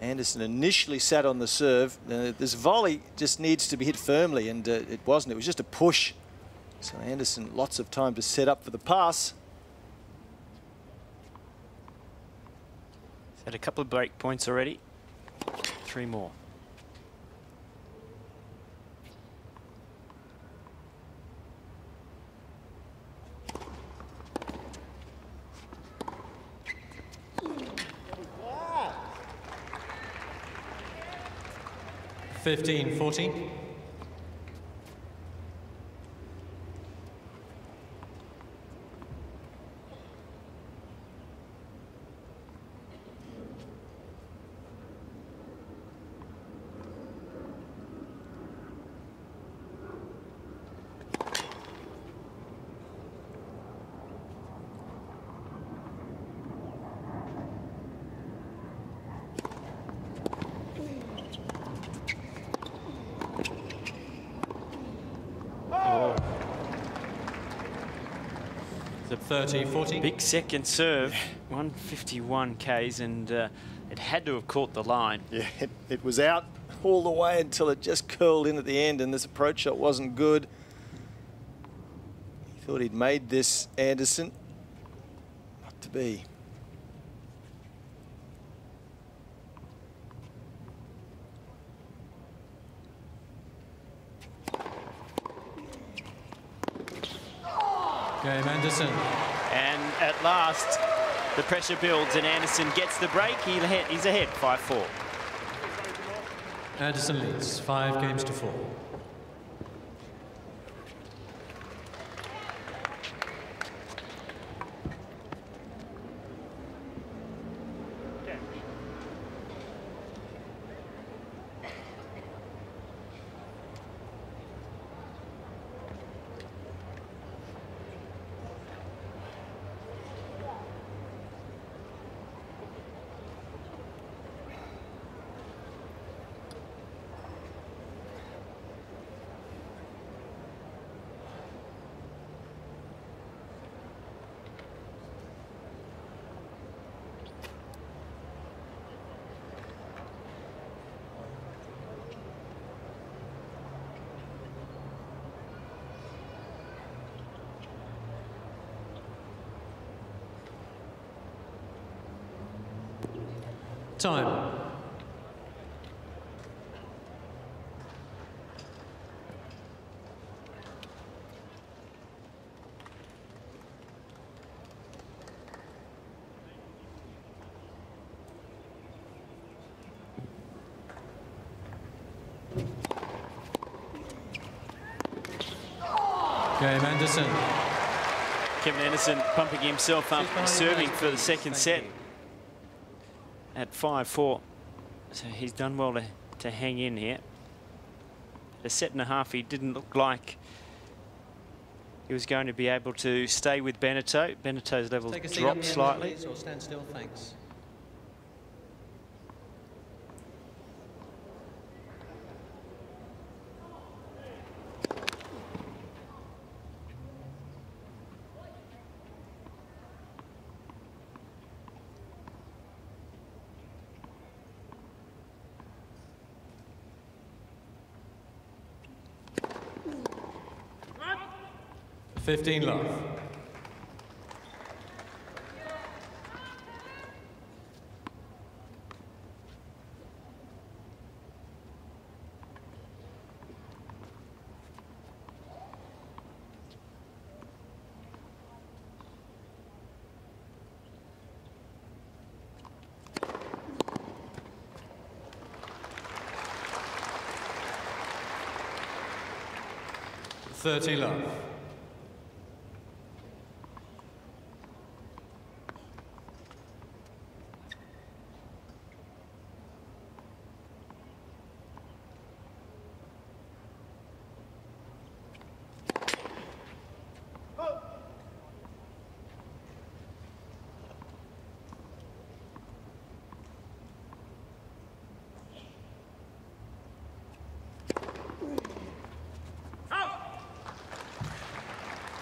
Anderson initially sat on the serve. This volley just needs to be hit firmly, and it wasn't. It was just a push. So Anderson, lots of time to set up for the pass. He's had a couple of break points already. 3 more. Yeah. 15-40. The 30-40. big second serve, 151 Ks, and it had to have caught the line. Yeah, it was out all the way until it just curled in at the end, and this approach shot wasn't good. He thought he'd made this, Anderson. Not to be. Game Anderson. And at last, the pressure builds and Anderson gets the break. He's ahead, 5-4. Anderson leads 5 games to 4. Time. Game Anderson. Kevin Anderson pumping himself up, serving for the second set at 5-4. So he's done well to hang in here. At a set and a half, he didn't look like he was going to be able to stay with Benneteau. Benneteau's level dropped slightly. Or stand still, thanks. $15 love. 30 love.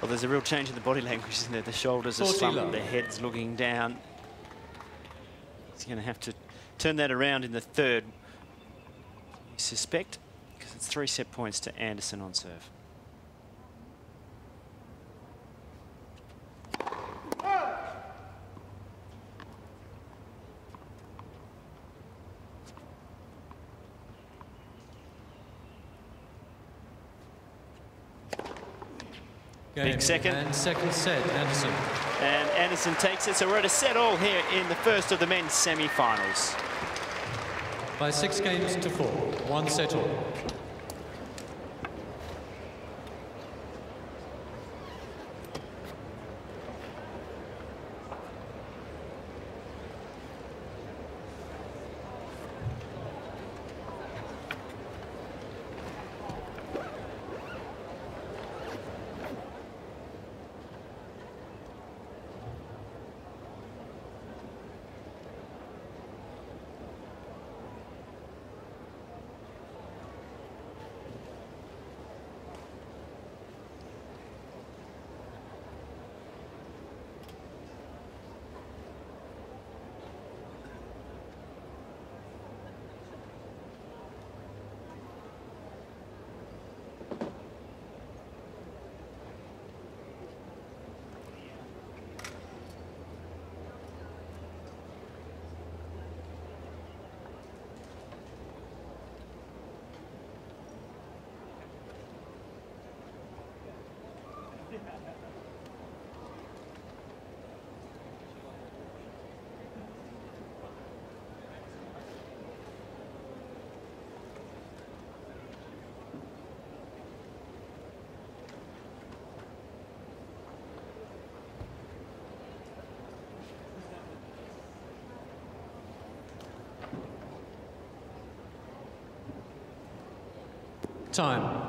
Well, there's a real change in the body language, isn't there? The shoulders are 40 slumped, love. the head's looking down. He's going to have to turn that around in the third, you suspect, because it's 3 set points to Anderson on serve. Big second. And second set, Anderson. And Anderson takes it, so we're at a set all here in the first of the men's semi-finals. By 6 games to 4, 1 set all. Time.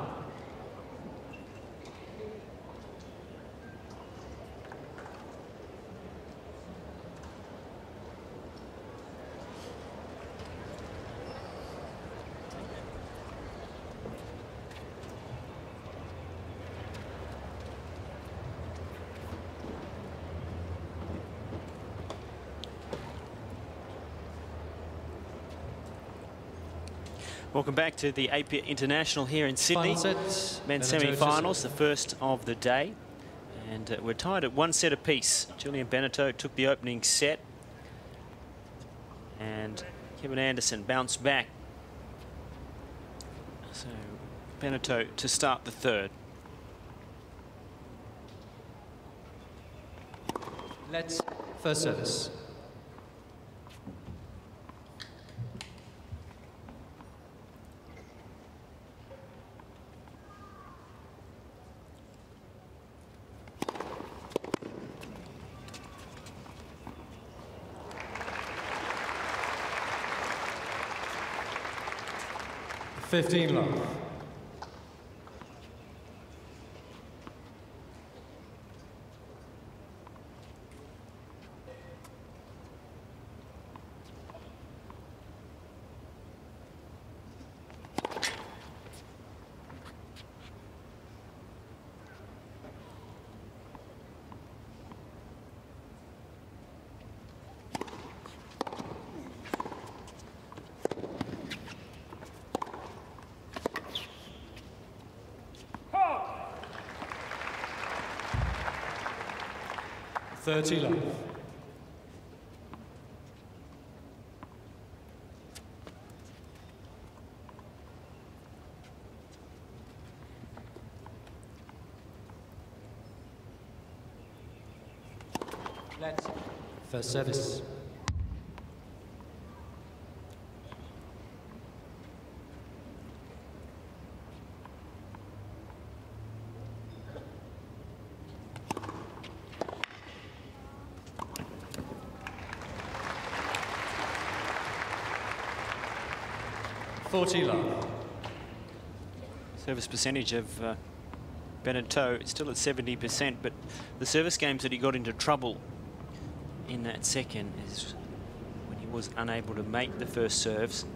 Welcome back to the Apia International here in Sydney. Final set. Men's Benneteau semi-finals, the first of the day. And we're tied at 1 set apiece. Julien Benneteau took the opening set. And Kevin Anderson bounced back. So Benneteau to start the third. Let's first service. $15 love. $30 love. Let's first service. 40 love. Service percentage of Benneteau is still at 70%, but the service games that he got into trouble in that second is when he was unable to make the first serves.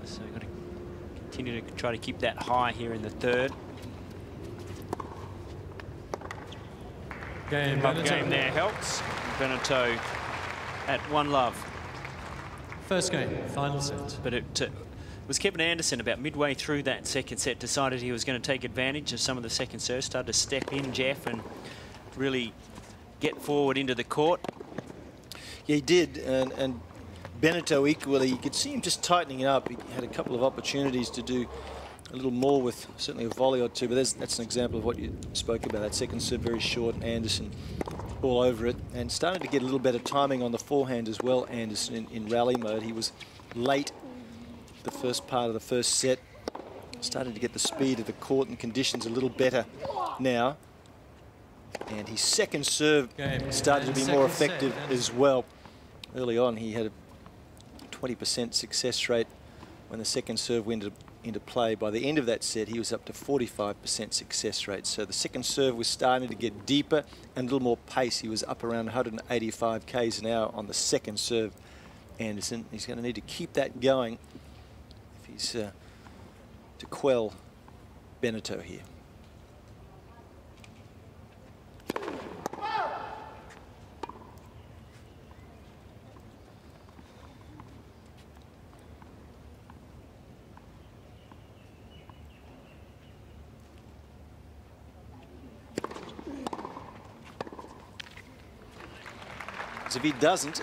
So you've got to continue to try to keep that high here in the third. Game, Game there helps. Benneteau at 1 love. First game, final set. But it was Kevin Anderson about midway through that second set decided he was going to take advantage of some of the second serves, started to step in, Jeff, and really get forward into the court. Yeah, he did, and Benneteau equally, you could see him just tightening it up. He had a couple of opportunities to do a little more with certainly a volley or two, but that's an example of what you spoke about. That second serve very short, and Anderson all over it, and starting to get a little better timing on the forehand as well. Anderson in rally mode, he was late the first part of the first set, starting to get the speed of the court and conditions a little better now, and his second serve started to be more effective as well. Early on he had a 20% success rate when the second serve went into play. By the end of that set he was up to 45% success rate, so the second serve was starting to get deeper and a little more pace. He was up around 185 k's an hour on the second serve. Anderson, he's going to need to keep that going if he's to quell Benneteau here. If he doesn't,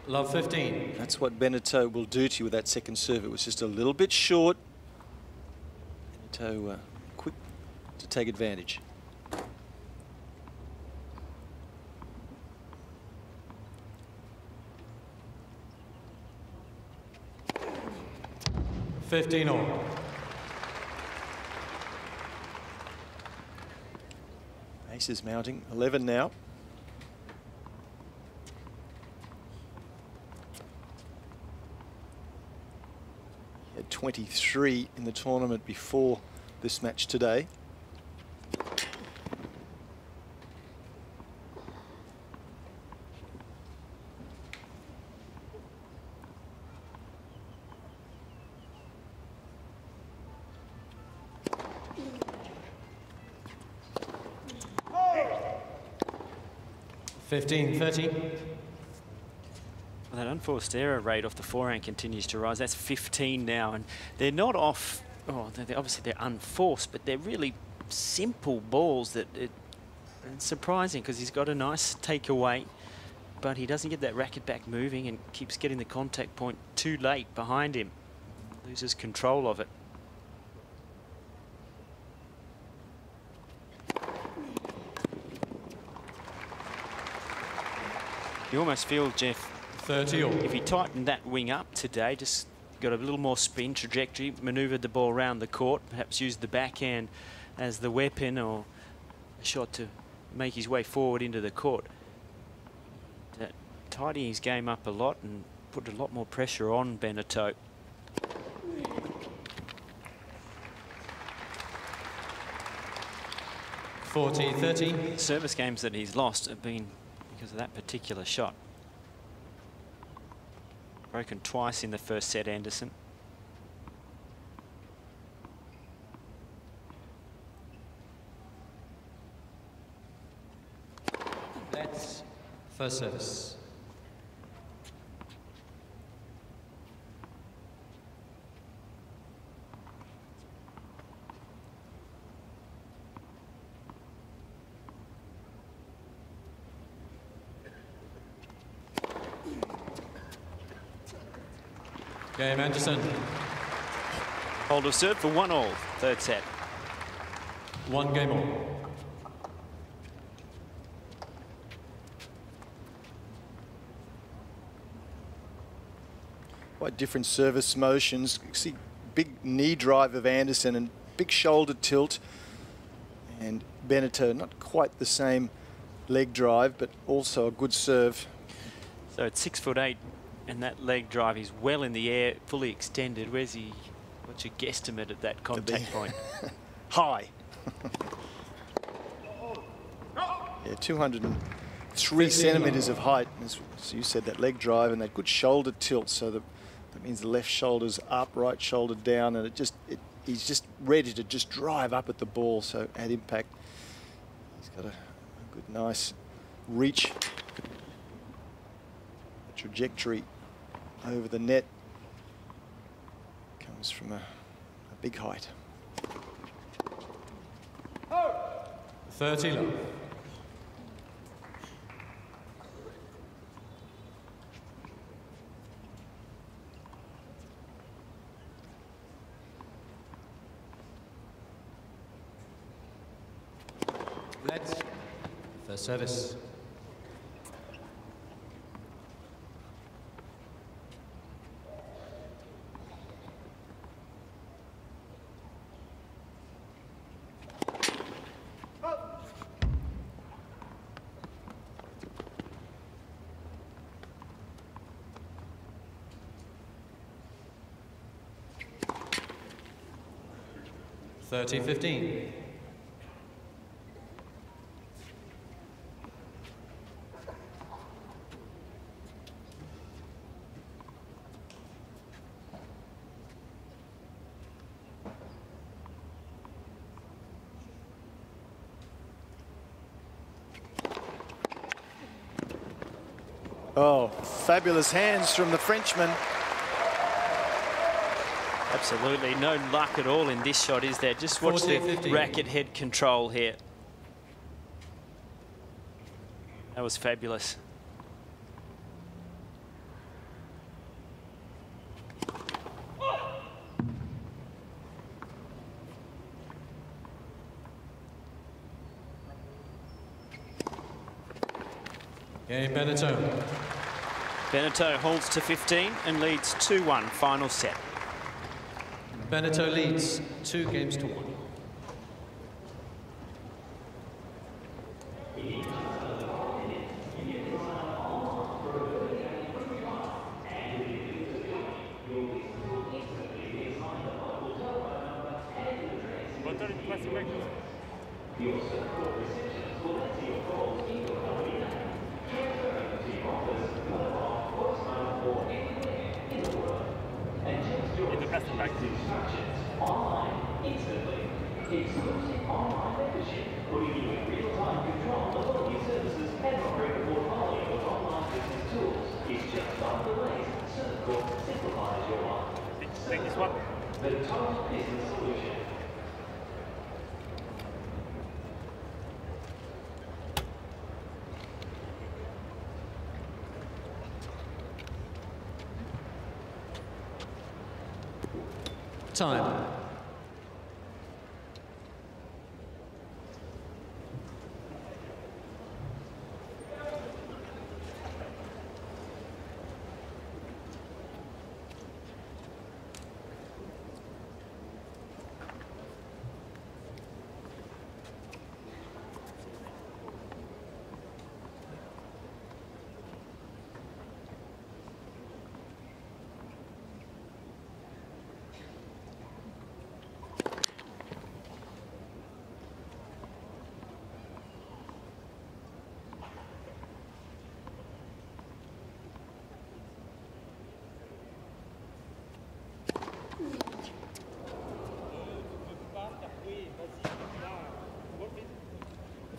love 15. That's what Benneteau will do to you with that second serve. It was just a little bit short. Benneteau quick to take advantage. $15 all. Ace is mounting, 11 now. He had 23 in the tournament before this match today. $15.30. Well, that unforced error rate off the forehand continues to rise. That's 15 now, and they're not off. Oh, obviously they're unforced, but they're really simple balls that it's surprising because he's got a nice takeaway, but he doesn't get that racket back moving and keeps getting the contact point too late behind him. Loses control of it. You almost feel, Jeff, 30 all. if he tightened that wing up today, just got a little more spin trajectory, manoeuvred the ball around the court, perhaps used the backhand as the weapon or a shot to make his way forward into the court. Tidying his game up a lot and put a lot more pressure on Benneteau. $40-30. Service games that he's lost have been because of that particular shot. Broken twice in the first set, Anderson. That's first service. Game, Anderson. Hold of serve for 1-all, third set. 1 game all. Quite different service motions. You see big knee drive of Anderson and big shoulder tilt. And Benneteau, not quite the same leg drive, but also a good serve. So at 6'8", And that leg drive is well in the air, fully extended. What's your guesstimate at that contact point? High. Yeah, 203 centimetres of height. As you said, that leg drive and that good shoulder tilt. So that means the left shoulder's up, right shoulder down, and he's just ready to just drive up at the ball. So at impact, he's got a good, nice reach, a trajectory over the net. Comes from a big height. 30 love. Let's first service. $30-15. Oh, fabulous hands from the Frenchman. Absolutely no luck at all in this shot, is there? Just watch the racket head control here. That was fabulous. Game Benneteau. Benneteau holds to 15 and leads 2-1 final set. Benneteau leads 2-1. Take this one. Time.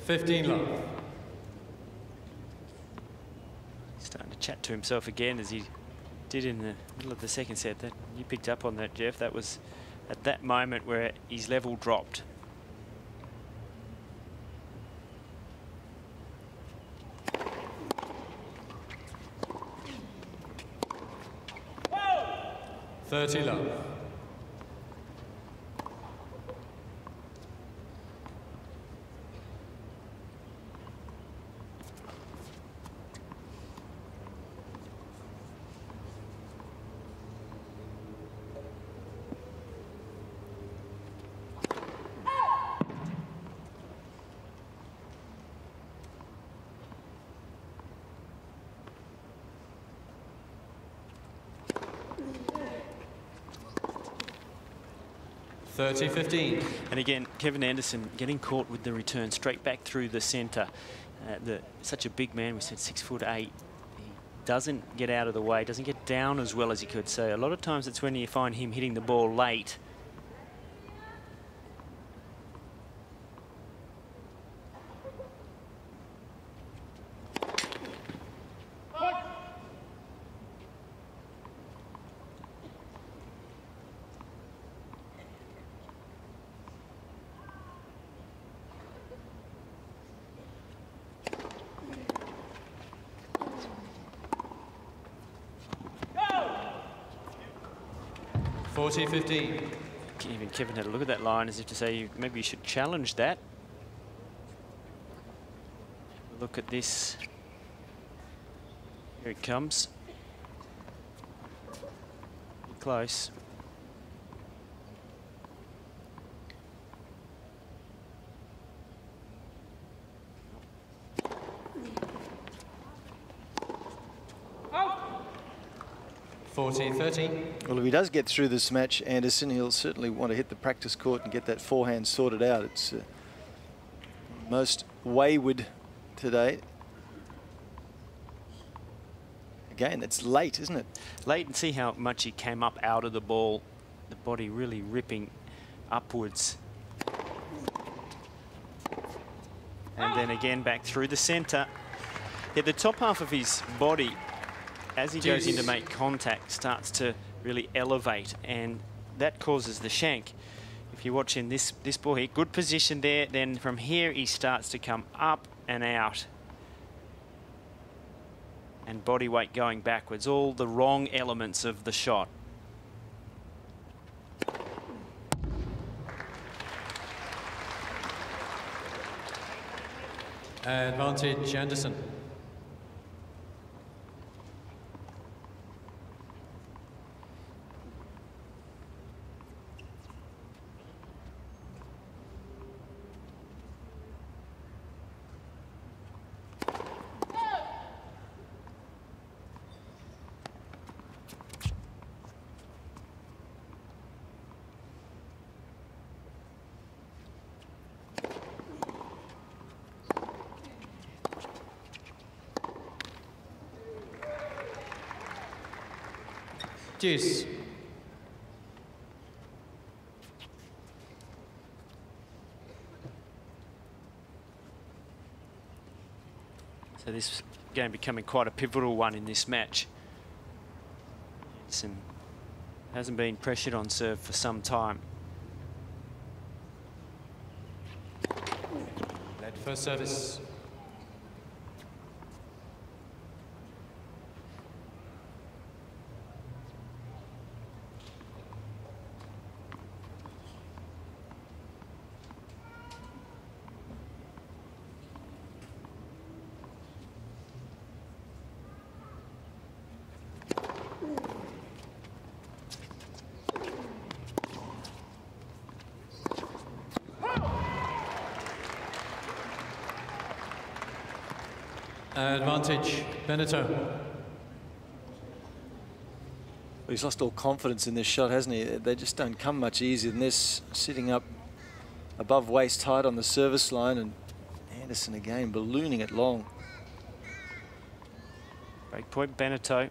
$15 love. Starting to chat to himself again as he did in the middle of the second set. That you picked up on that, Jeff. That was at that moment where his level dropped. $30 love. 30-15. And again, Kevin Anderson getting caught with the return straight back through the centre. Such a big man, we said 6'8". He doesn't get out of the way, doesn't get down as well as he could. So a lot of times it's when you find him hitting the ball late. Even Kevin had a look at that line as if to say maybe you should challenge that. Look at this. Here it comes. Close. Out. 40-30. Well, if he does get through this match, Anderson, he'll certainly want to hit the practice court and get that forehand sorted out. It's most wayward today. Again, it's late, isn't it? Late, and see how much he came up out of the ball. The body really ripping upwards. And then again back through the centre. Yeah, the top half of his body, as he goes in to make contact, starts to really elevate, and that causes the shank. If you're watching this ball here, good position there, then from here he starts to come up and out. And body weight going backwards, all the wrong elements of the shot. Advantage Anderson. Deuce. So this game becoming quite a pivotal one in this match. Anderson hasn't been pressured on serve for some time. Led first service. Advantage, Benneteau. He's lost all confidence in this shot, hasn't he? They just don't come much easier than this. Sitting up above waist height on the service line, and Anderson again ballooning it long. Break point, Benneteau.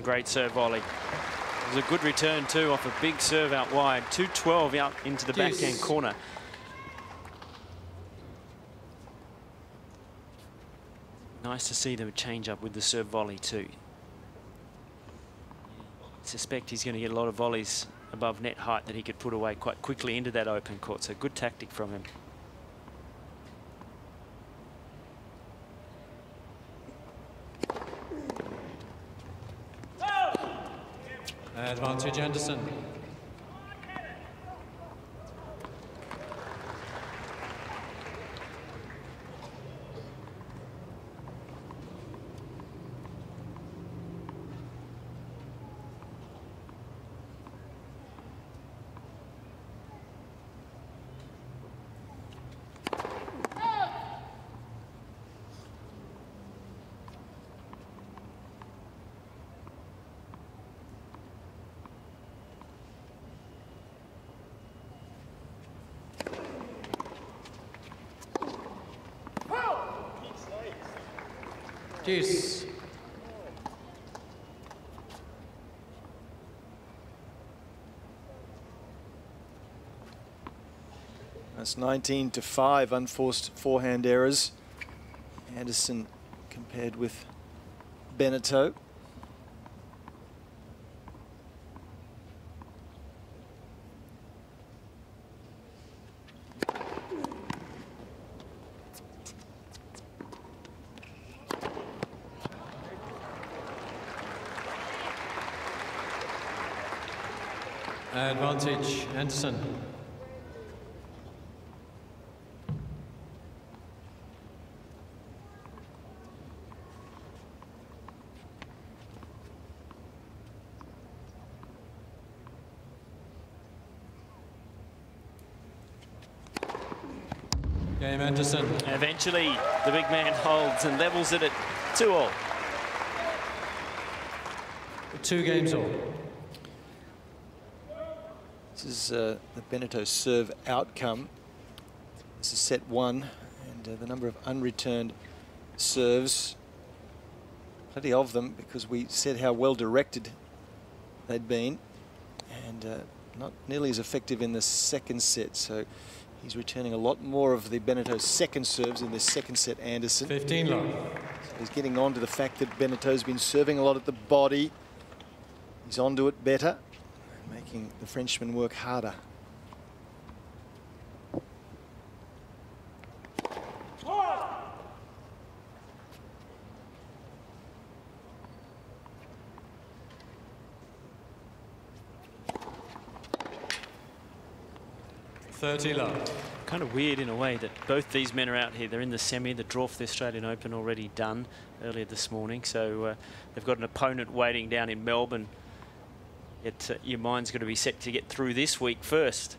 Great serve volley. It was a good return too off a big serve out wide. 212 out into the backhand corner. Nice to see them change up with the serve volley too. I suspect he's going to get a lot of volleys above net height that he could put away quite quickly into that open court. So good tactic from him. Advantage Anderson. Deuce. That's 19-5 unforced forehand errors. Anderson compared with Benneteau. Advantage, Anderson. Game Anderson. Eventually, the big man holds and levels it at 2-all. 2 games all. This is the Benneteau serve outcome. This is set 1, and the number of unreturned serves, plenty of them, because we said how well directed they'd been, and not nearly as effective in the second set. So he's returning a lot more of the Benneteau second serves in this second set, Anderson. 15 love. So he's getting on to the fact that Benneteau's been serving a lot at the body. He's onto it better, making the Frenchman work harder. Kind of weird in a way that both these men are out here. They're in the semi, the draw for the Australian Open already done earlier this morning. So they've got an opponent waiting down in Melbourne. Yet your mind's got to be set to get through this week first.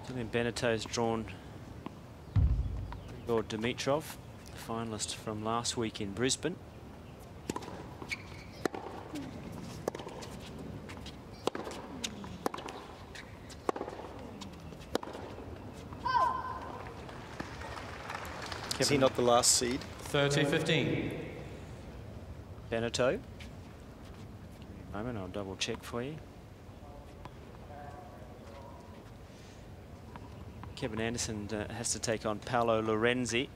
Julien Benneteau's drawn Igor Dimitrov, the finalist from last week in Brisbane. Is he not the last seed? 30-15. Benneteau. Give me a moment, I'll double check for you. Kevin Anderson has to take on Paolo Lorenzi.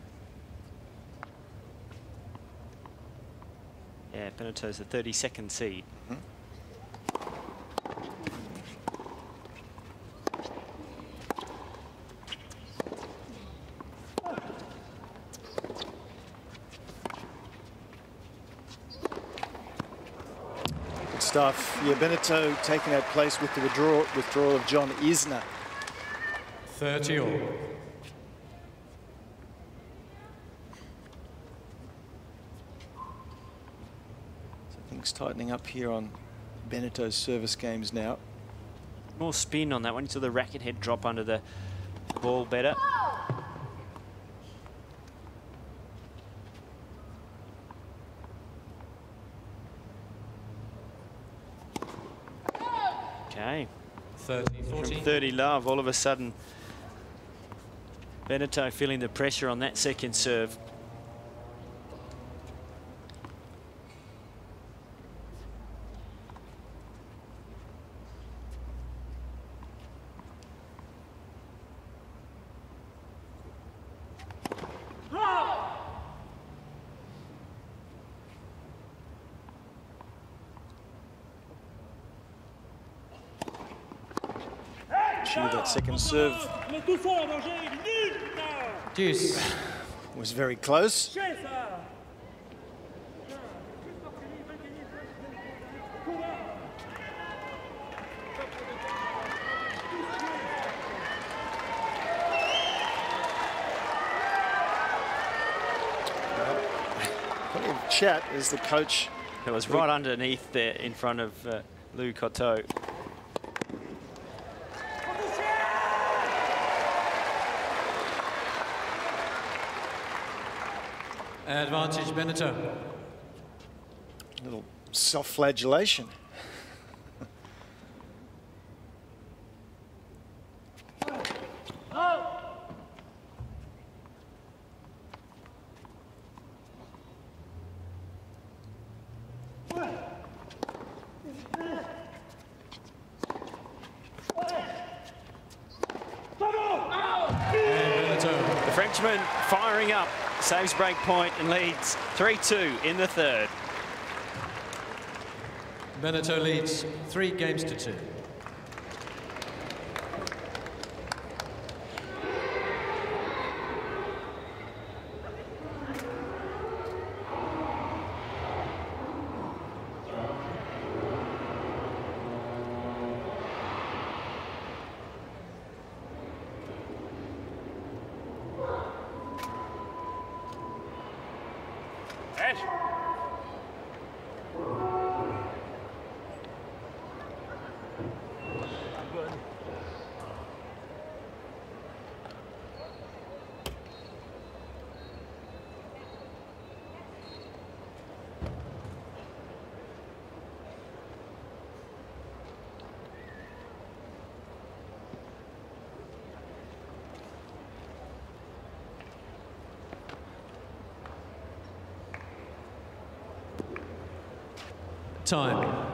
Yeah, Benneteau's the 32nd seed. Mm-hmm. Stuff. Yeah, Benneteau taking that place with the withdrawal of John Isner. 30 all. So things tightening up here on Benneteau's service games now. More spin on that one. You saw the racket head drop under the ball better. Okay. 30-40. From 30 love, all of a sudden, Benneteau feeling the pressure on that second serve. That second serve Deuce. was very close. Plenty of chat as the coach. It was right underneath there in front of Lou Coteau. Advantage Benneteau. A little self-flagellation. Frenchman firing up, saves break point and leads 3-2 in the third. Benneteau leads 3 games to 2. Ash. Time.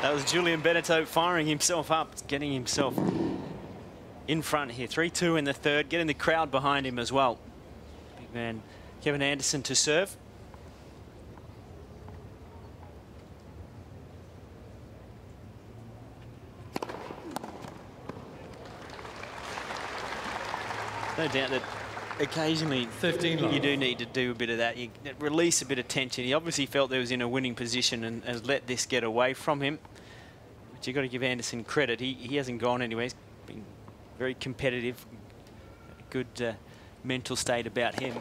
That was Julien Benneteau firing himself up, getting himself in front here. 3-2 in the third, getting the crowd behind him as well. Big man Kevin Anderson to serve. No doubt that occasionally 15 love. You do need to do a bit of that. You release a bit of tension. He obviously felt there was in a winning position and has let this get away from him. But you've got to give Anderson credit. He hasn't gone anywhere. He's been very competitive. Good mental state about him.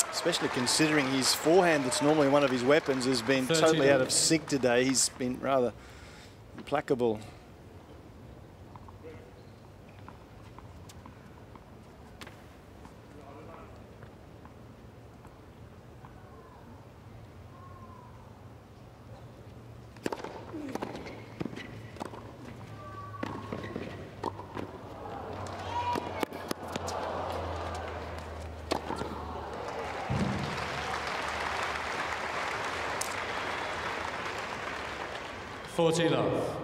Especially considering his forehand, that's normally one of his weapons, has been totally out of sync today. He's been rather implacable. Love.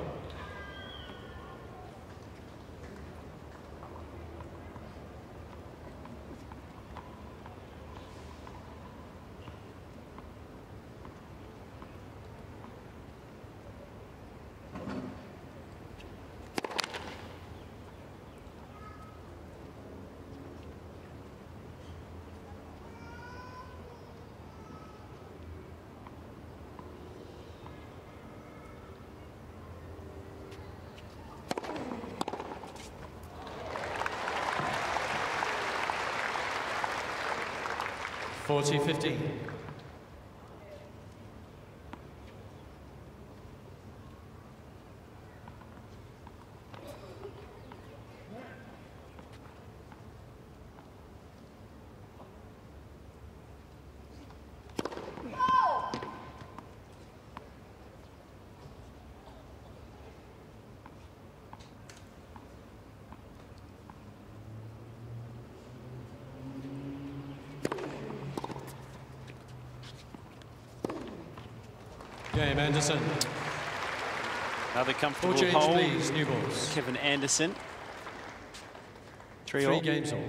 .40-15. Game Anderson. Another comfortable change, hole. please, new balls. Kevin Anderson. 3 3 all. games all.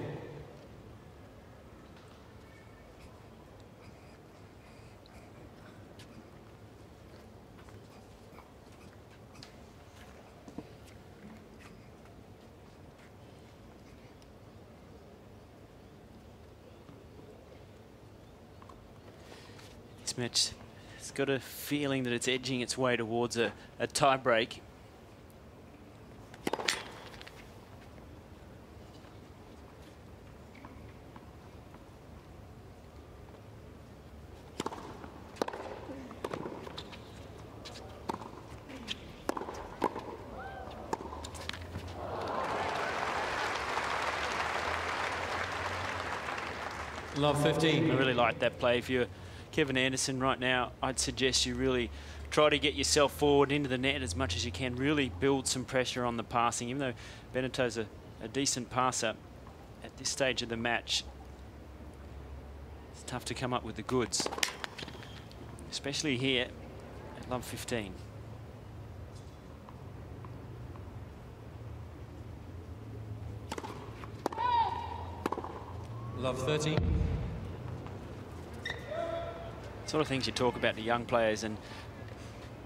This match, it's got a feeling that it's edging its way towards a tie break. Love 15. I really like that play. If you're Kevin Anderson right now, I'd suggest you really try to get yourself forward into the net as much as you can. Really build some pressure on the passing. Even though Benneteau's a decent passer at this stage of the match, it's tough to come up with the goods, especially here at love 15. Love 30. Sort of things you talk about to young players and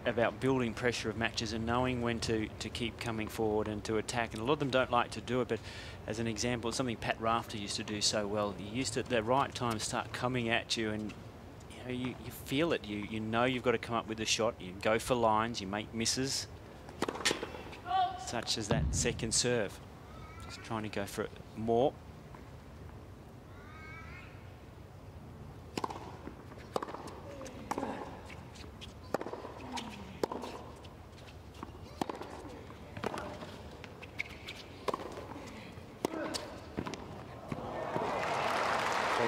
about building pressure of matches and knowing when to keep coming forward and to attack. And a lot of them don't like to do it, but as an example, it's something Pat Rafter used to do so well. He used to, at the right time, start coming at you, and you feel it. You know you've got to come up with a shot. You go for lines, you make misses, such as that second serve. Just trying to go for it more.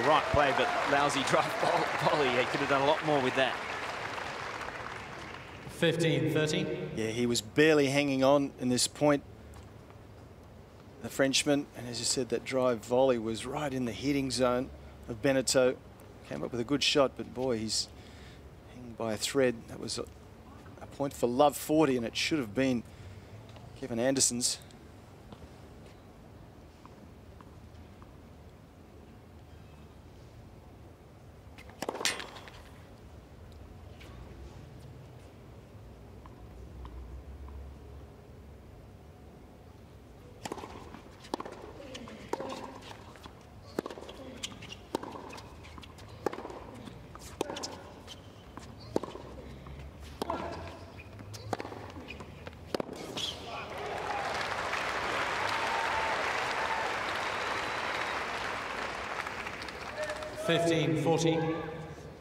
Right play, but lousy drive volley. He could have done a lot more with that. 15-30. Yeah, he was barely hanging on in this point, the Frenchman. And as you said, that drive volley was right in the hitting zone of Benneteau. Came up with a good shot, but boy, he's hanging by a thread. That was a point for love 40, and it should have been Kevin Anderson's.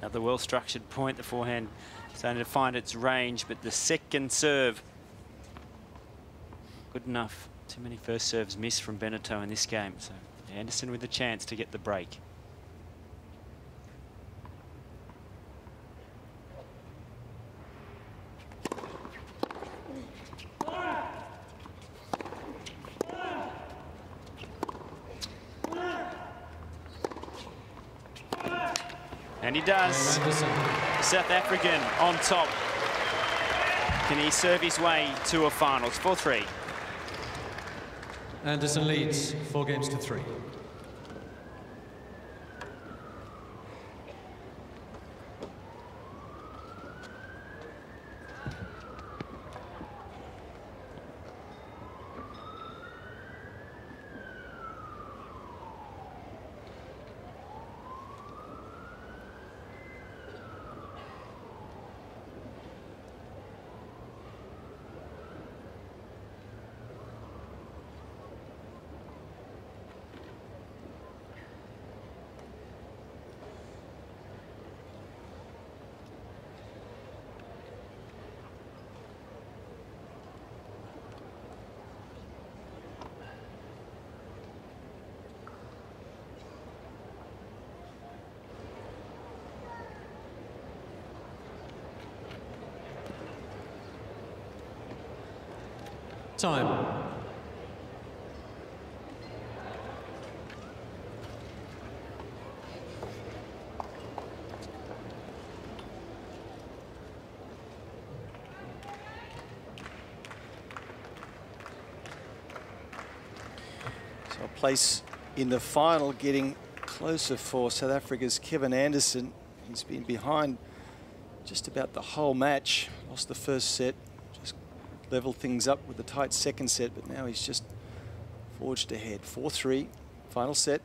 Another well-structured point. The forehand starting to find its range, but the second serve, good enough. Too many first serves missed from Benneteau in this game. So Anderson with the chance to get the break. And he does. South African on top. Can he serve his way to a finals? 4-3. Anderson leads 4-3. Time. So a place in the final getting closer for South Africa's Kevin Anderson. He's been behind just about the whole match. Lost the first set. Leveled things up with the tight second set, but now he's just forged ahead. 4-3, final set.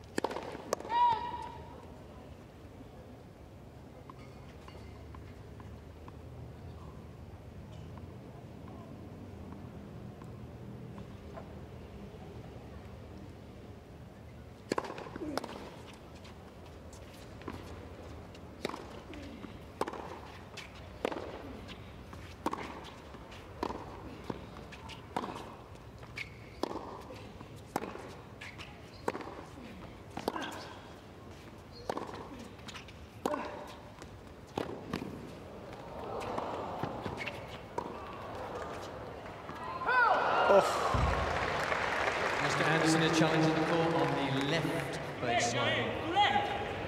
challenging the call on the left baseline.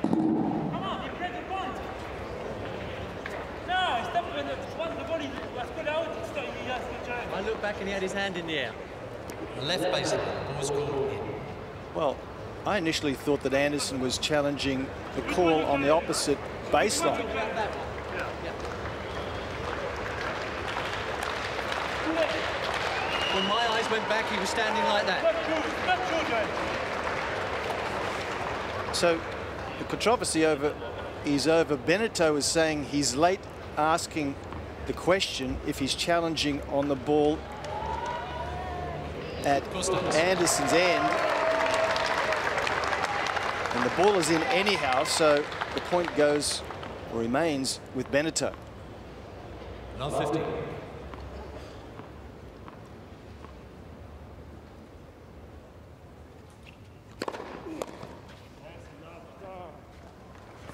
Come on, you get the point. No, stop when the ball was called out, it's not, he has the chance. I looked back and he had his hand in the air. The left baseline, ball was called in. Well, I initially thought that Anderson was challenging the call on the opposite baseline. When my eyes went back, he was standing like that. So the controversy is over. Benneteau is saying he's late asking the question if he's challenging on the ball at Anderson's end. And the ball is in anyhow, so the point goes or remains with Benneteau. Another 50.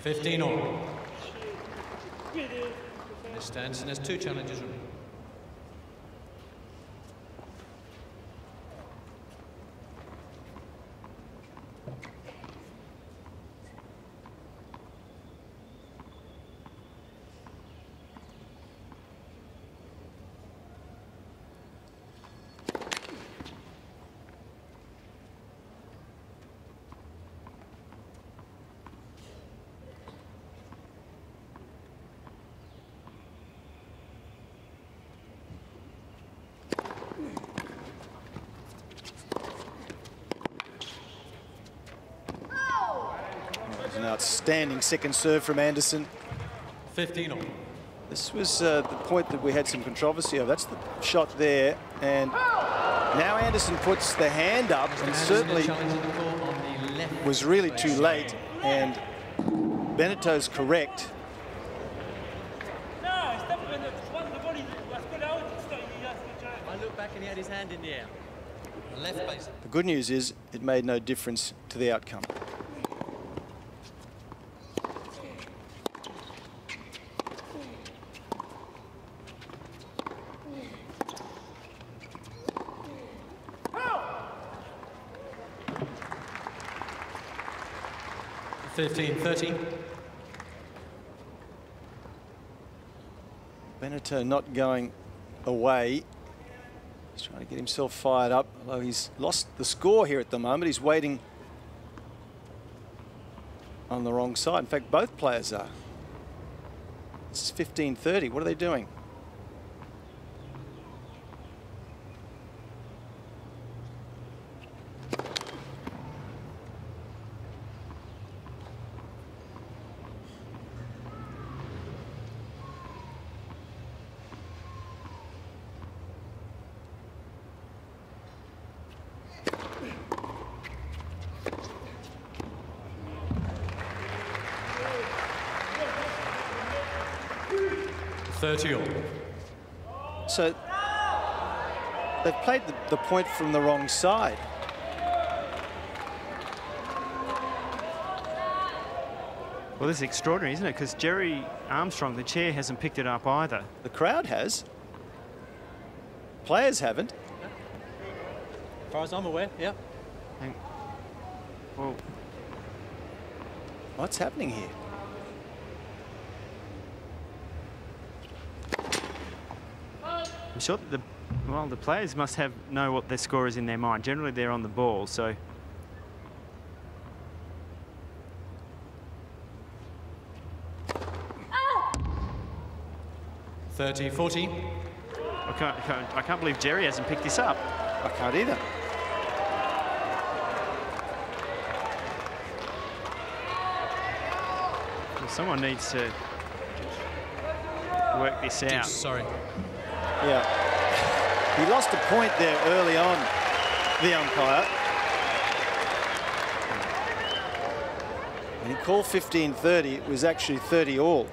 $15 all. Mr. Anderson has 2 challenges remaining. An outstanding second serve from Anderson. 15 all. This was the point that we had some controversy over. That's the shot there, and now Anderson puts the hand up, and certainly was really too late. And Benneteau's correct. No, stop when the ball was called out, it's not, he has the chance. I looked back and he had his hand in the air. The left baseline. The good news is it made no difference to the outcome. $15-30. Benneteau not going away. He's trying to get himself fired up, although he's lost the score here at the moment. He's waiting on the wrong side. In fact, both players are. This is 15-30. What are they doing? So they've played the point from the wrong side. Well, this is extraordinary, isn't it? Because Jerry Armstrong, the chair, hasn't picked it up either. The crowd has. Players haven't. As far as I'm aware, yeah. Well, what's happening here? I'm sure that the players must know what their score is in their mind. Generally, they're on the ball, so. 30-40. I can't believe Jerry hasn't picked this up. I can't either. Well, someone needs to work this out. Sorry. Yeah. He lost a point there early on, the umpire. And he called 15-30. It was actually 30 all.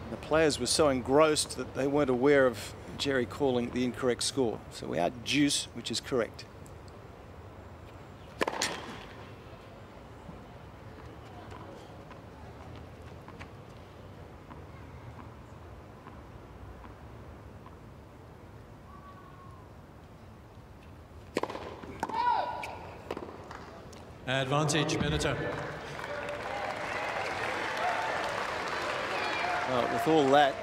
The players were so engrossed that they weren't aware of Jerry calling the incorrect score. So we had juice, which is correct. Advantage, Benneteau. Well, with all that,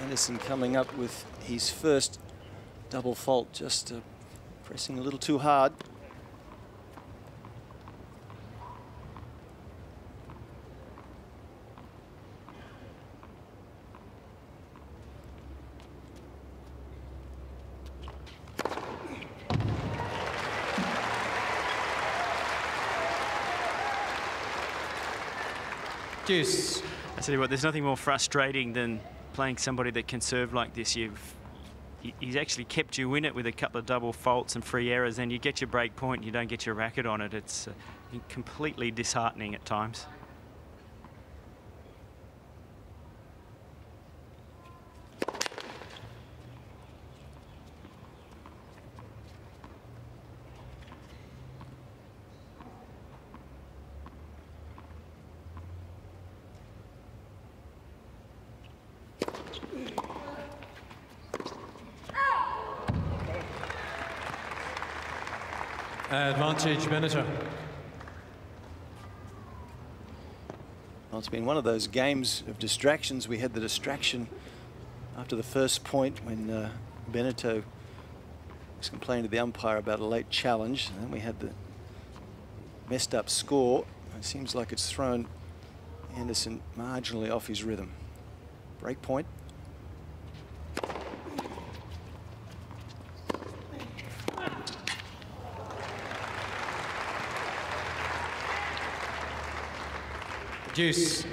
Anderson coming up with his first double fault, just pressing a little too hard. Deuce. I tell you what, there's nothing more frustrating than playing somebody that can serve like this. He's actually kept you in it with a couple of double faults and free errors, and you get your break point, you don't get your racket on it. It's completely disheartening at times. Advantage, Benneteau. Well, it's been one of those games of distractions. We had the distraction after the first point when Benneteau was complaining to the umpire about a late challenge. And then we had the messed up score. It seems like it's thrown Anderson marginally off his rhythm. Break point. Deuce.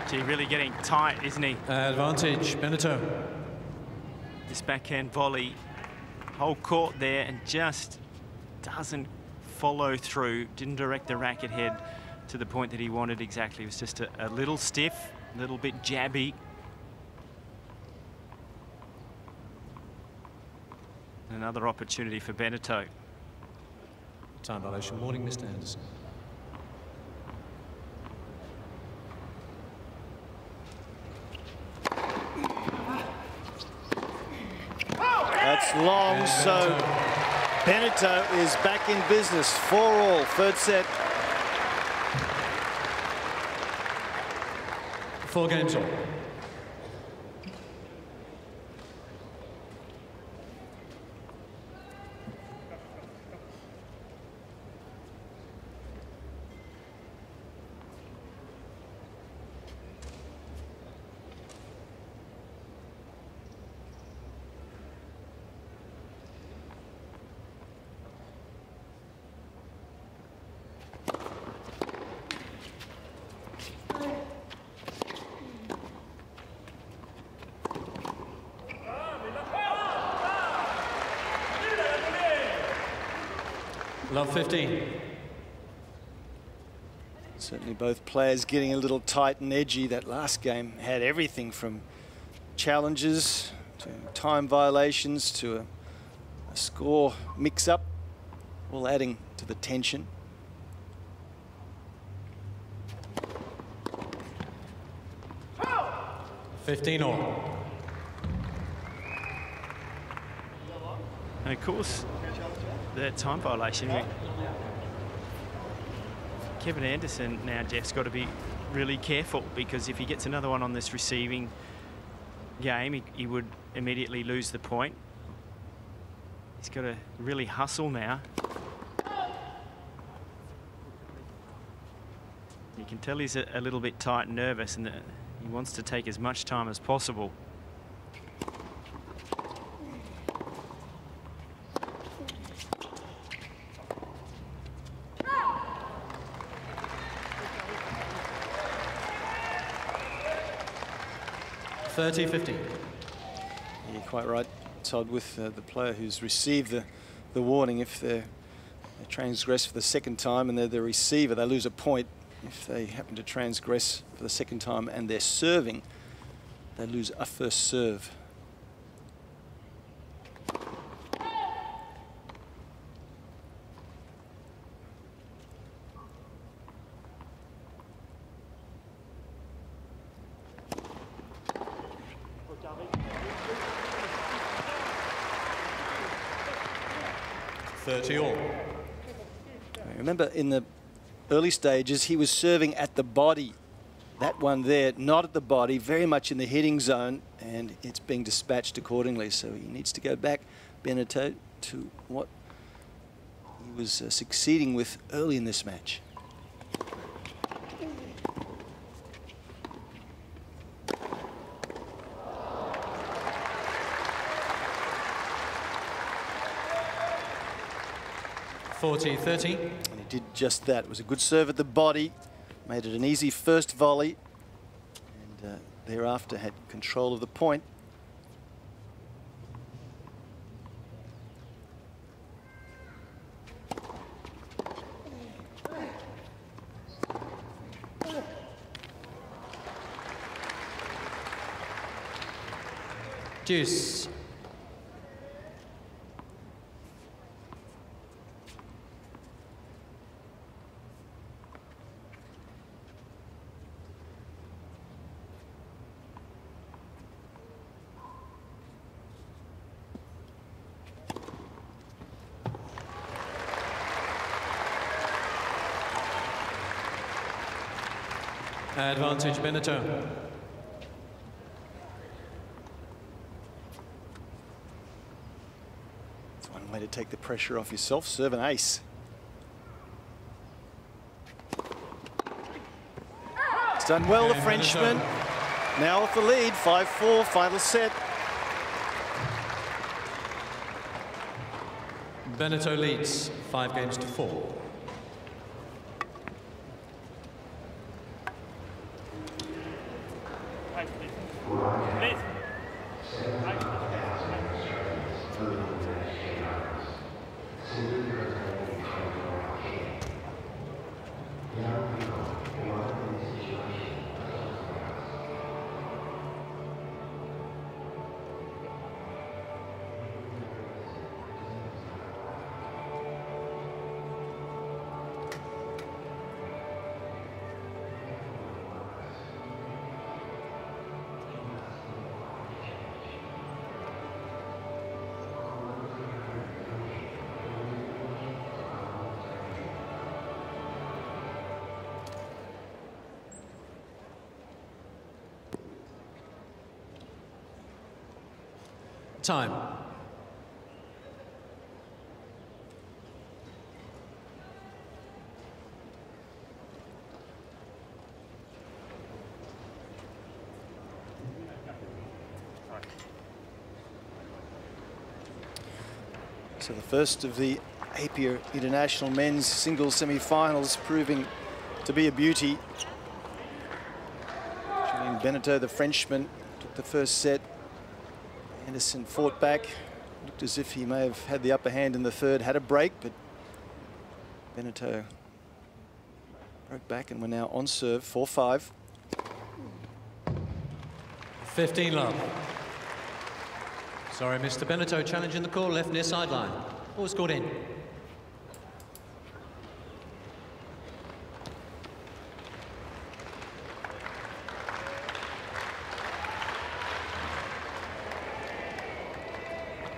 Gee, really getting tight, isn't he? Advantage, Benneteau. This backhand volley, whole court there, and just doesn't follow through, didn't direct the racket head to the point that he wanted exactly. It was just a little stiff, a little bit jabby. Another opportunity for Benneteau. Time violation warning, Mr. Anderson. That's long, so Benneteau is back in business. 4-all, third set. 4 games all. Love 15. Certainly both players getting a little tight and edgy. That last game had everything from challenges to time violations to a score mix-up, all adding to the tension. Oh! 15 all. And of course, the time violation. Kevin Anderson now, Jeff's got to be really careful, because if he gets another one on this receiving game, he would immediately lose the point. He's got to really hustle now. You can tell he's a little bit tight and nervous, and he wants to take as much time as possible. You're quite right, Todd, with the player who's received the warning. If they transgress for the second time and they're the receiver, they lose a point. if they happen to transgress for the second time and they're serving, they lose a first serve. Remember, in the early stages, he was serving at the body. That one there, not at the body, very much in the hitting zone, and it's being dispatched accordingly. So he needs to go back, Benneteau, to what he was succeeding with early in this match. (40-30). And he did just that. It was a good serve at the body, made it an easy first volley, and thereafter had control of the point. Deuce. Advantage Benneteau. It's one way to take the pressure off yourself. Serve an ace. It's done well, the Frenchman. Now with the lead, 5-4, final set. Benneteau leads 5-4. Time. So the first of the Apia International Men's Singles Semi-Finals proving to be a beauty. Julien Benneteau, the Frenchman, took the first set. Anderson fought back, looked as if he may have had the upper hand in the third, had a break, but Benneteau broke back and we're now on serve, 4-5. 15 love. Sorry, Mr. Benneteau challenging the call, left near sideline. Ball scored in.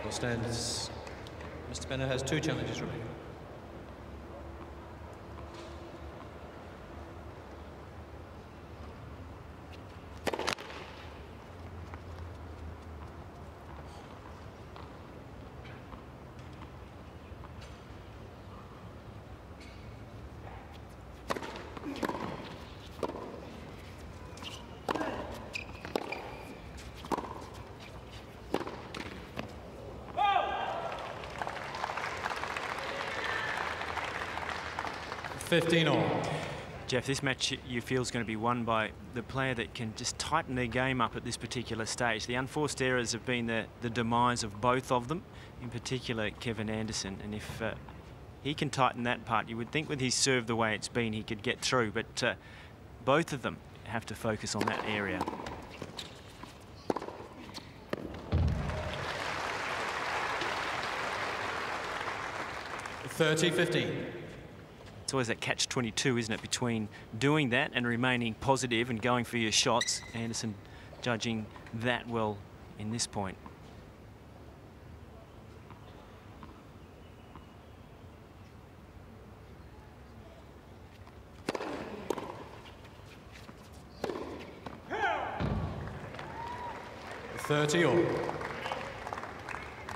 Stands. Mr. Benneteau has 2 challenges remaining. Jeff, this match you feel is going to be won by the player that can just tighten their game up at this particular stage. The unforced errors have been the demise of both of them, in particular Kevin Anderson. And if he can tighten that part. You would think with his serve the way it's been, he could get through, but both of them have to focus on that area. It's always that catch-22, isn't it, between doing that and remaining positive and going for your shots. Anderson judging that well in this point.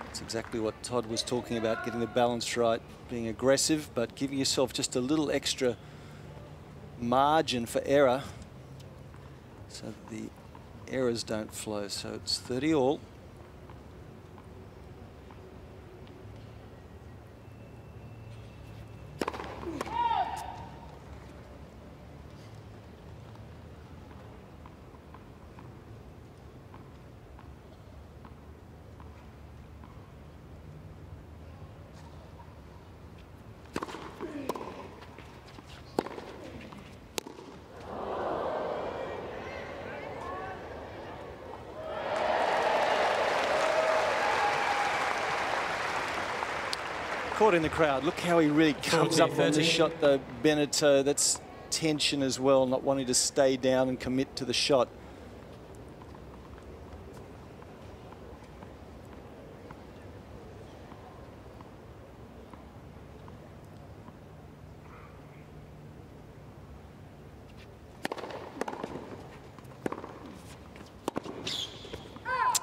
That's exactly what Todd was talking about, getting the balance right, being aggressive, but giving yourself just a little extra margin for error so that the errors don't flow. So it's 30 all. Caught in the crowd. Look how he really comes up on this shot, though, Benneteau. That's tension as well, not wanting to stay down and commit to the shot.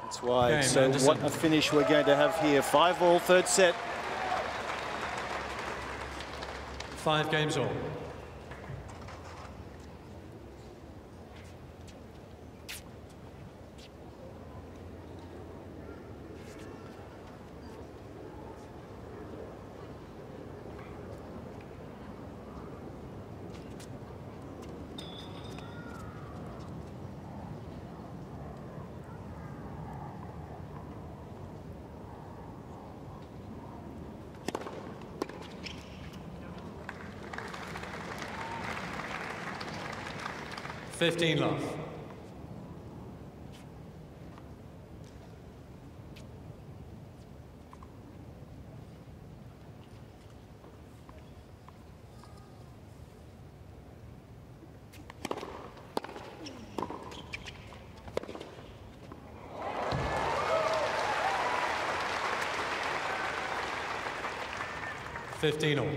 That's why. So what a finish we're going to have here. 5 all, third set. 5 games all. $15 love. $15 all.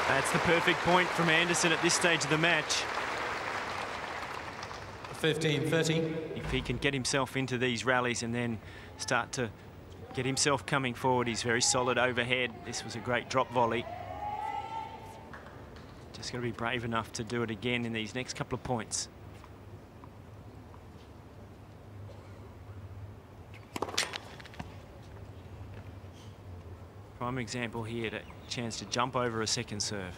That's the perfect point from Anderson at this stage of the match. 15-30. If he can get himself into these rallies and then start to get himself coming forward, he's very solid overhead. This was a great drop volley. Just got to be brave enough to do it again in these next couple of points. Prime example here, a chance to jump over a second serve.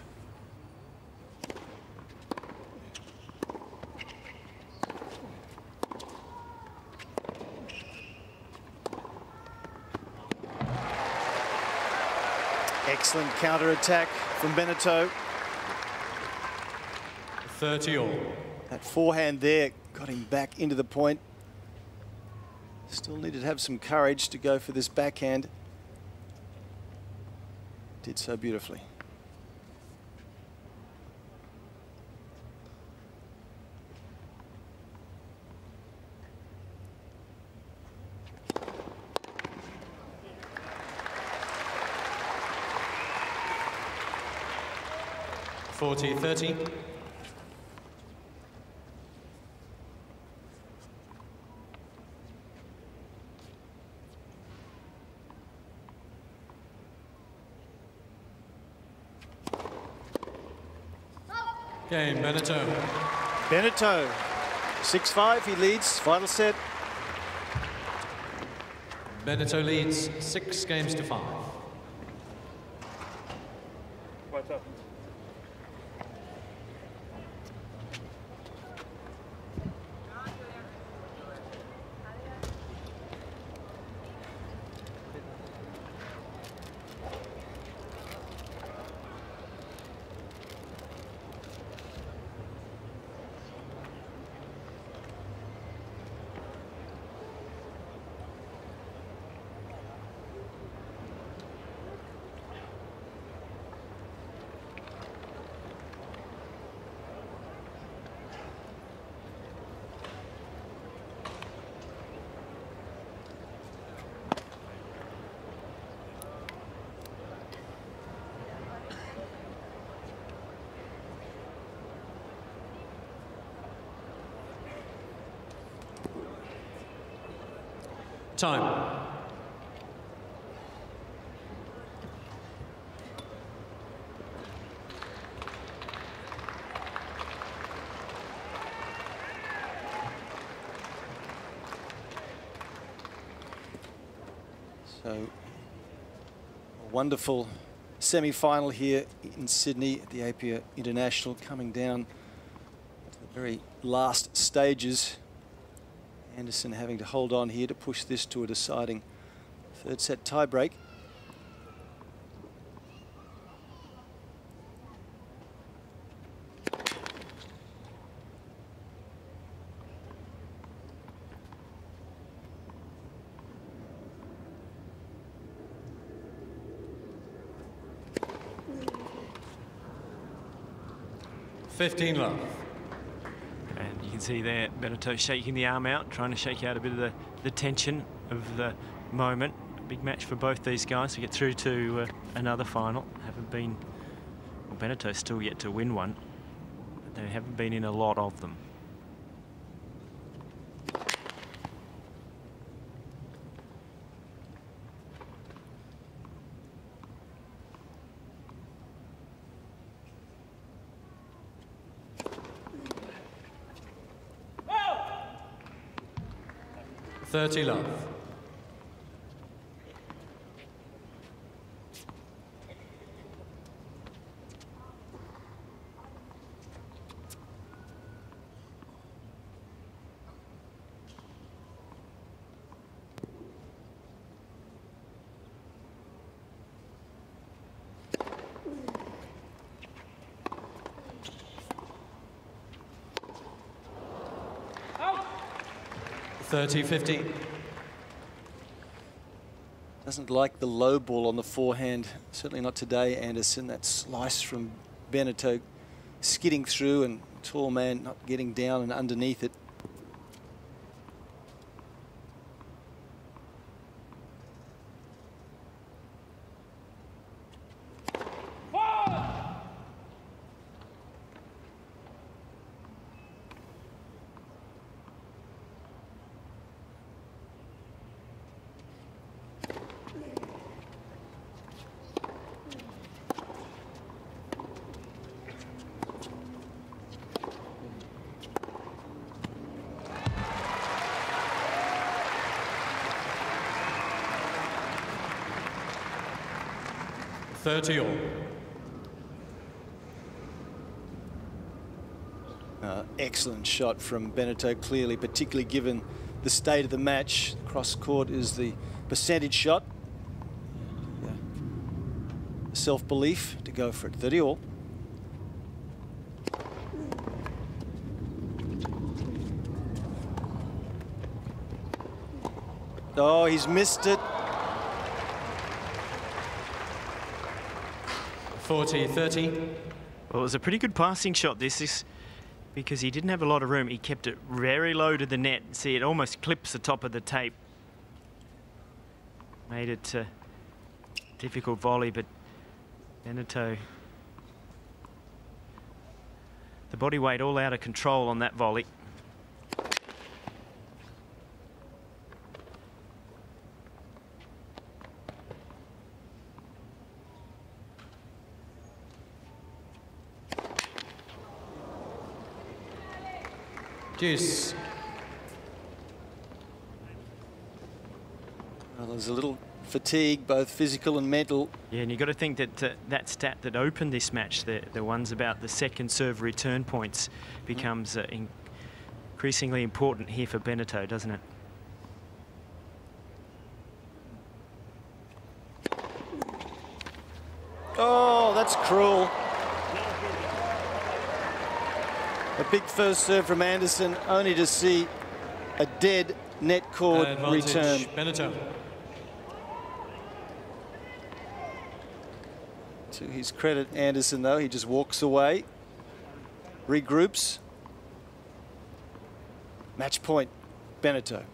Excellent counter-attack from Benneteau. 30 all. That forehand there got him back into the point. Still needed to have some courage to go for this backhand. Did so beautifully. $40-30. Game, Benneteau. Benneteau, 6-5, he leads, final set. Benneteau leads 6 games to 5. What's up? Time. So, a wonderful semi-final here in Sydney at the Apia International, coming down to the very last stages. Anderson having to hold on here to push this to a deciding third set tiebreak. $15 love. And you can see there Benneteau shaking the arm out, trying to shake out a bit of the tension of the moment. A big match for both these guys to get through to another final. Haven't been, well, Benneteau's still yet to win one, but they haven't been in a lot of them. $30 love. $30-50. Doesn't like the low ball on the forehand. Certainly not today, Anderson. That slice from Benneteau skidding through, and tall man not getting down and underneath it. $30 all. Excellent shot from Benneteau, clearly, particularly given the state of the match. Cross court is the percentage shot. Yeah. Self-belief to go for it. 30 all. Oh, he's missed it. 40-30. Well, it was a pretty good passing shot, this is because he didn't have a lot of room. He kept it very low to the net. See, it almost clips the top of the tape. Made it a difficult volley, but Benneteau, the body weight all out of control on that volley. Deuce. Well, there's a little fatigue, both physical and mental. Yeah, and you've got to think that that stat that opened this match, the ones about the second serve return points, becomes increasingly important here for Benneteau, doesn't it? Oh, that's cruel. A big first serve from Anderson, only to see a dead net cord return. Benneteau. To his credit, Anderson, though, he just walks away, regroups. Match point, Benneteau.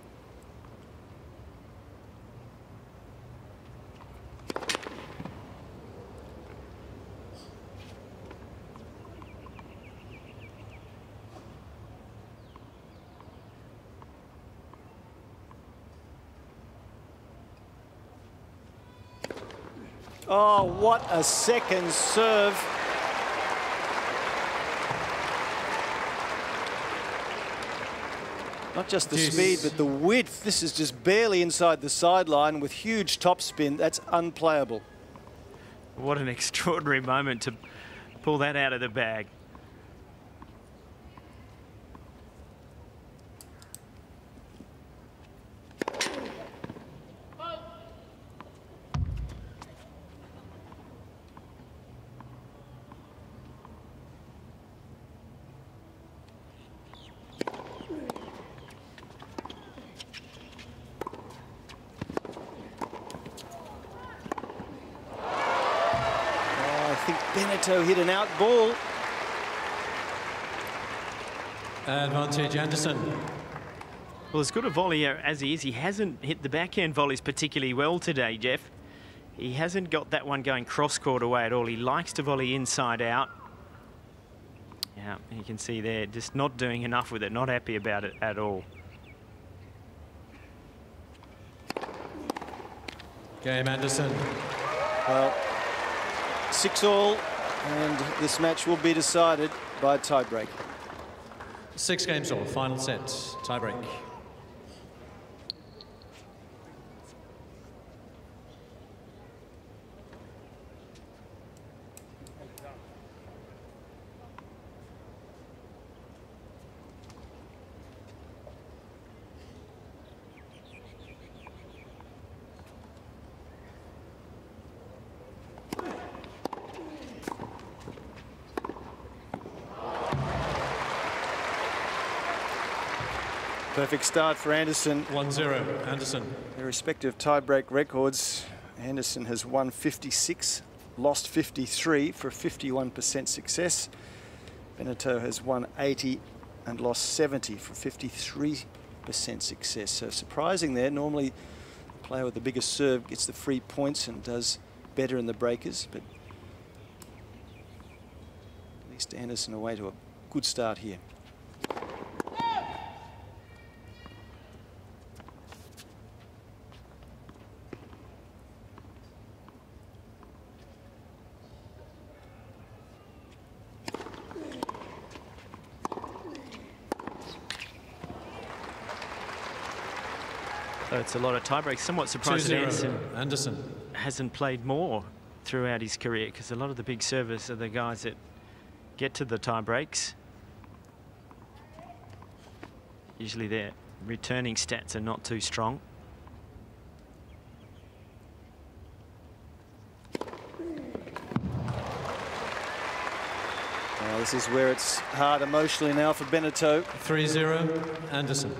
Oh, what a second serve. Not just the speed, but the width. This is just barely inside the sideline with huge topspin. That's unplayable. What an extraordinary moment to pull that out of the bag. Benneteau hit an out ball. Advantage Anderson. Well, as good a volleyer as he is, he hasn't hit the backhand volleys particularly well today, Jeff. He hasn't got that one going cross-court away at all. He likes to volley inside out. Yeah, you can see there, just not doing enough with it, not happy about it at all. Game Anderson. Well, 6-all, and this match will be decided by tiebreak. 6 games all, final set, tiebreak. Perfect start for Anderson. 1-0, Anderson. Their respective tiebreak records. Anderson has won 56, lost 53 for a 51% success. Benneteau has won 80 and lost 70 for 53% success. So surprising there. Normally the player with the biggest serve gets the free points and does better in the breakers, but at least Anderson away to a good start here. So it's a lot of tiebreaks. Somewhat surprised that Anderson hasn't played more throughout his career, because a lot of the big servers are the guys that get to the tiebreaks. Usually their returning stats are not too strong. This is where it's hard emotionally now for Benneteau. 3-0, Anderson.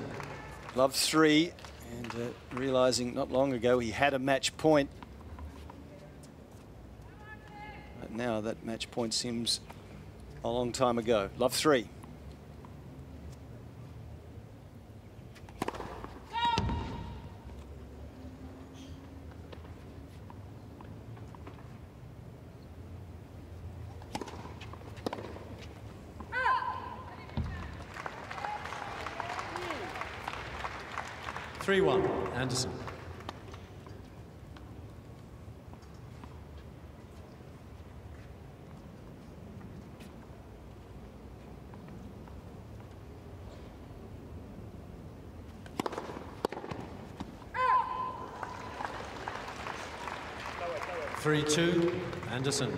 Love 3, and realising not long ago he had a match point. But now that match point seems a long time ago. Love 3. Anderson. 3-2, Anderson.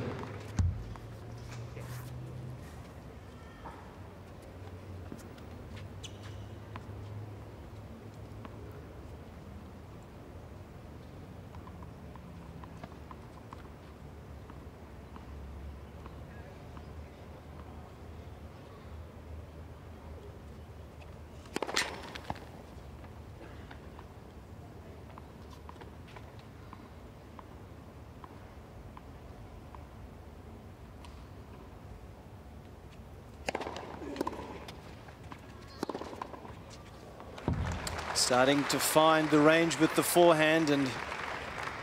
Starting to find the range with the forehand, and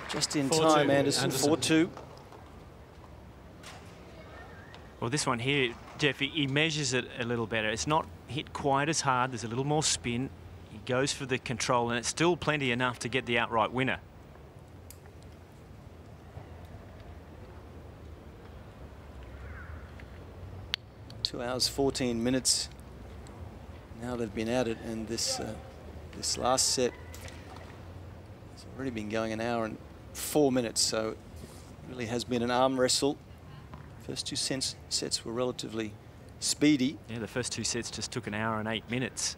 just in time, Anderson, 4-2. Well, this one here, Jeff, he measures it a little better. It's not hit quite as hard. There's a little more spin. He goes for the control, and it's still plenty enough to get the outright winner. Two hours, 14 minutes. Now they've been at it, and this last set has already been going an hour and 4 minutes, so it really has been an arm wrestle. First two sets were relatively speedy. Yeah, the first two sets just took an hour and 8 minutes.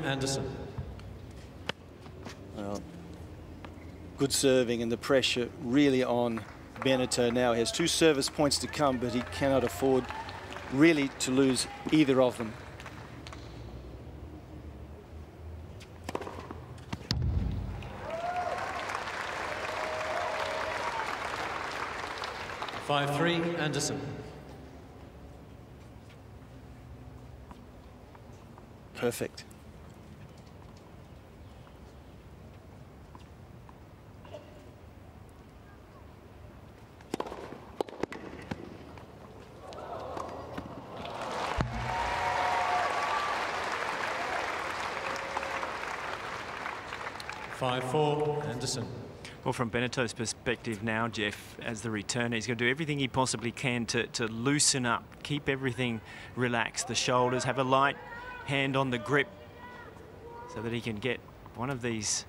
Anderson. Well, good serving, and the pressure really on Benneteau now. He has 2 service points to come, but he cannot afford really to lose either of them. Anderson. Perfect. Anderson. Well, from Benneteau's perspective now, Jeff, as the returner, he's going to do everything he possibly can to loosen up, keep everything relaxed, the shoulders, have a light hand on the grip so that he can get one of these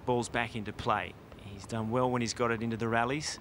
balls back into play. He's done well when he's got it into the rallies.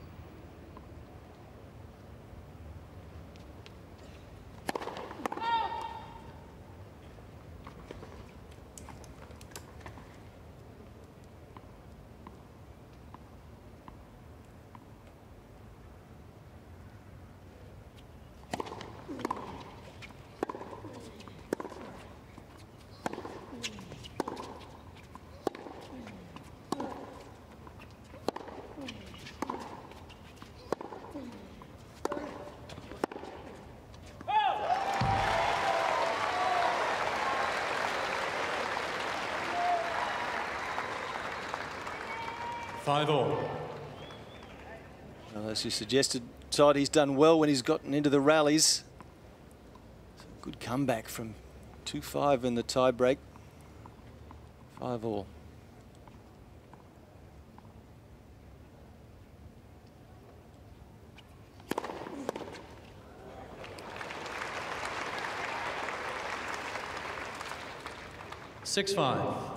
Well, as you suggested, Todd, he's done well when he's gotten into the rallies. Good comeback from 2-5 in the tie-break. 5-all.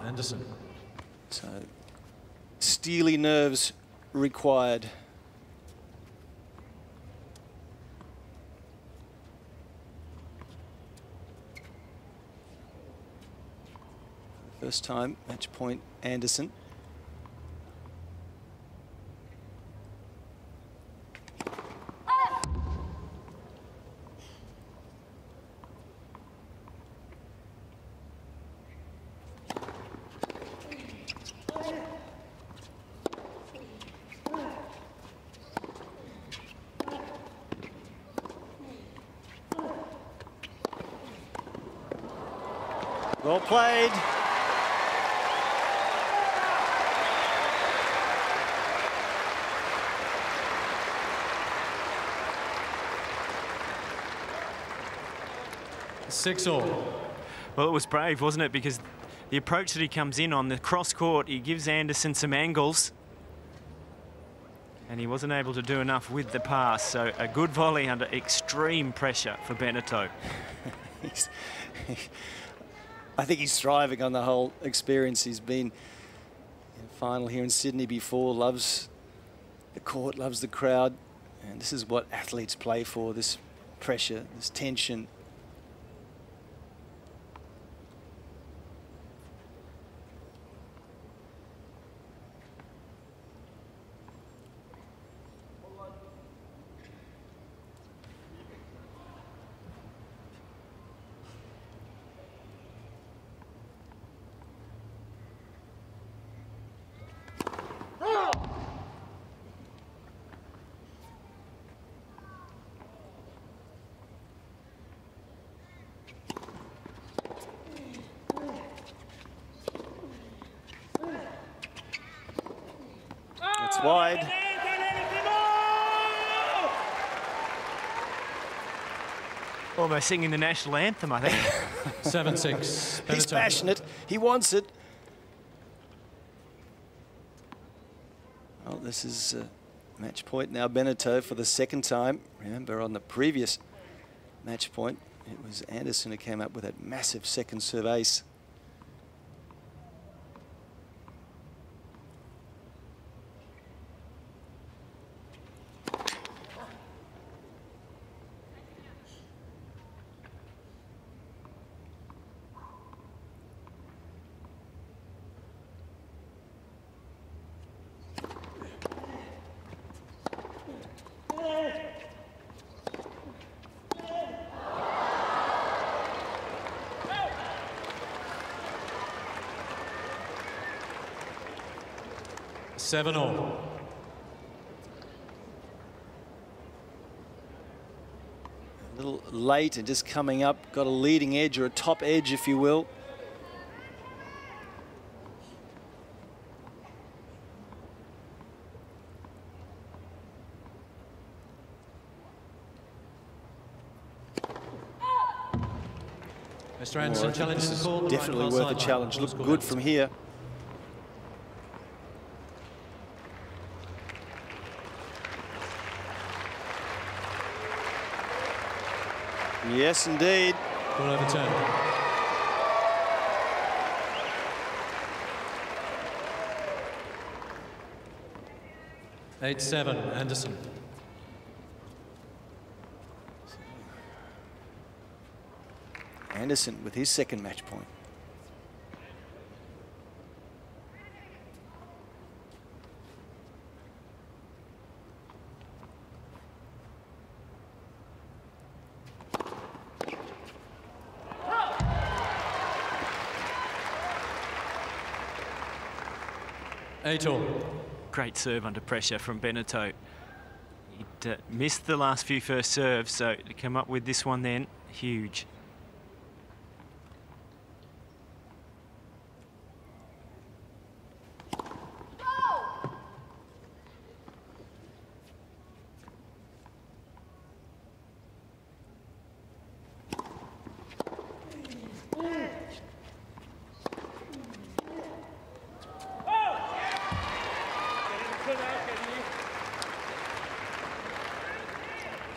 Anderson. So, steely nerves required. First time, match point, Anderson. Well played. Six all. Well, it was brave, wasn't it? Because the approach that he comes in on, the cross court, he gives Anderson some angles. And he wasn't able to do enough with the pass. So a good volley under extreme pressure for Benneteau. I think he's thriving on the whole experience. He's been in a final here in Sydney before, loves the court, loves the crowd. And this is what athletes play for, this pressure, this tension. It's wide. Almost singing the national anthem, I think. 7-6. He's passionate. He wants it. Well, this is match point now. Benneteau for the second time. Remember, on the previous match point, it was Anderson who came up with that massive second serve ace. Seven all. A little late and just coming up, got a leading edge or a top edge, if you will. Mr. Anderson challenges the call. Definitely worth a challenge. Look good from here. Yes, indeed. Ball overturned. Eight, 7, Anderson. Anderson with his second match point. Eight all. Great serve under pressure from Benneteau. He'd missed the last few first serves, so to come up with this one then, huge.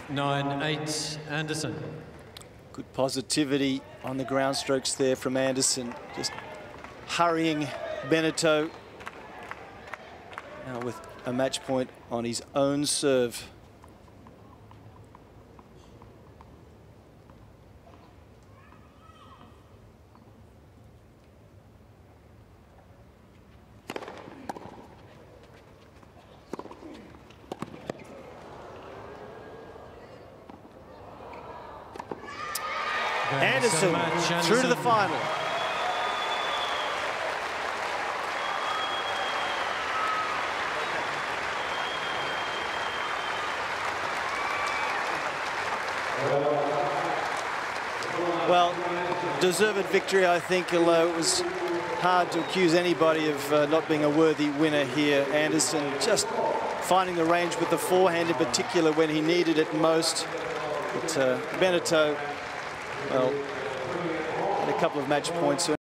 Nine, 8, Anderson. Good positivity on the ground strokes there from Anderson. Just hurrying Benneteau. Now with a match point on his own serve. Anderson through to the final. Well, deserved victory, I think, although it was hard to accuse anybody of not being a worthy winner here. Anderson just finding the range with the forehand in particular when he needed it most. But Benneteau, well, had a couple of match points.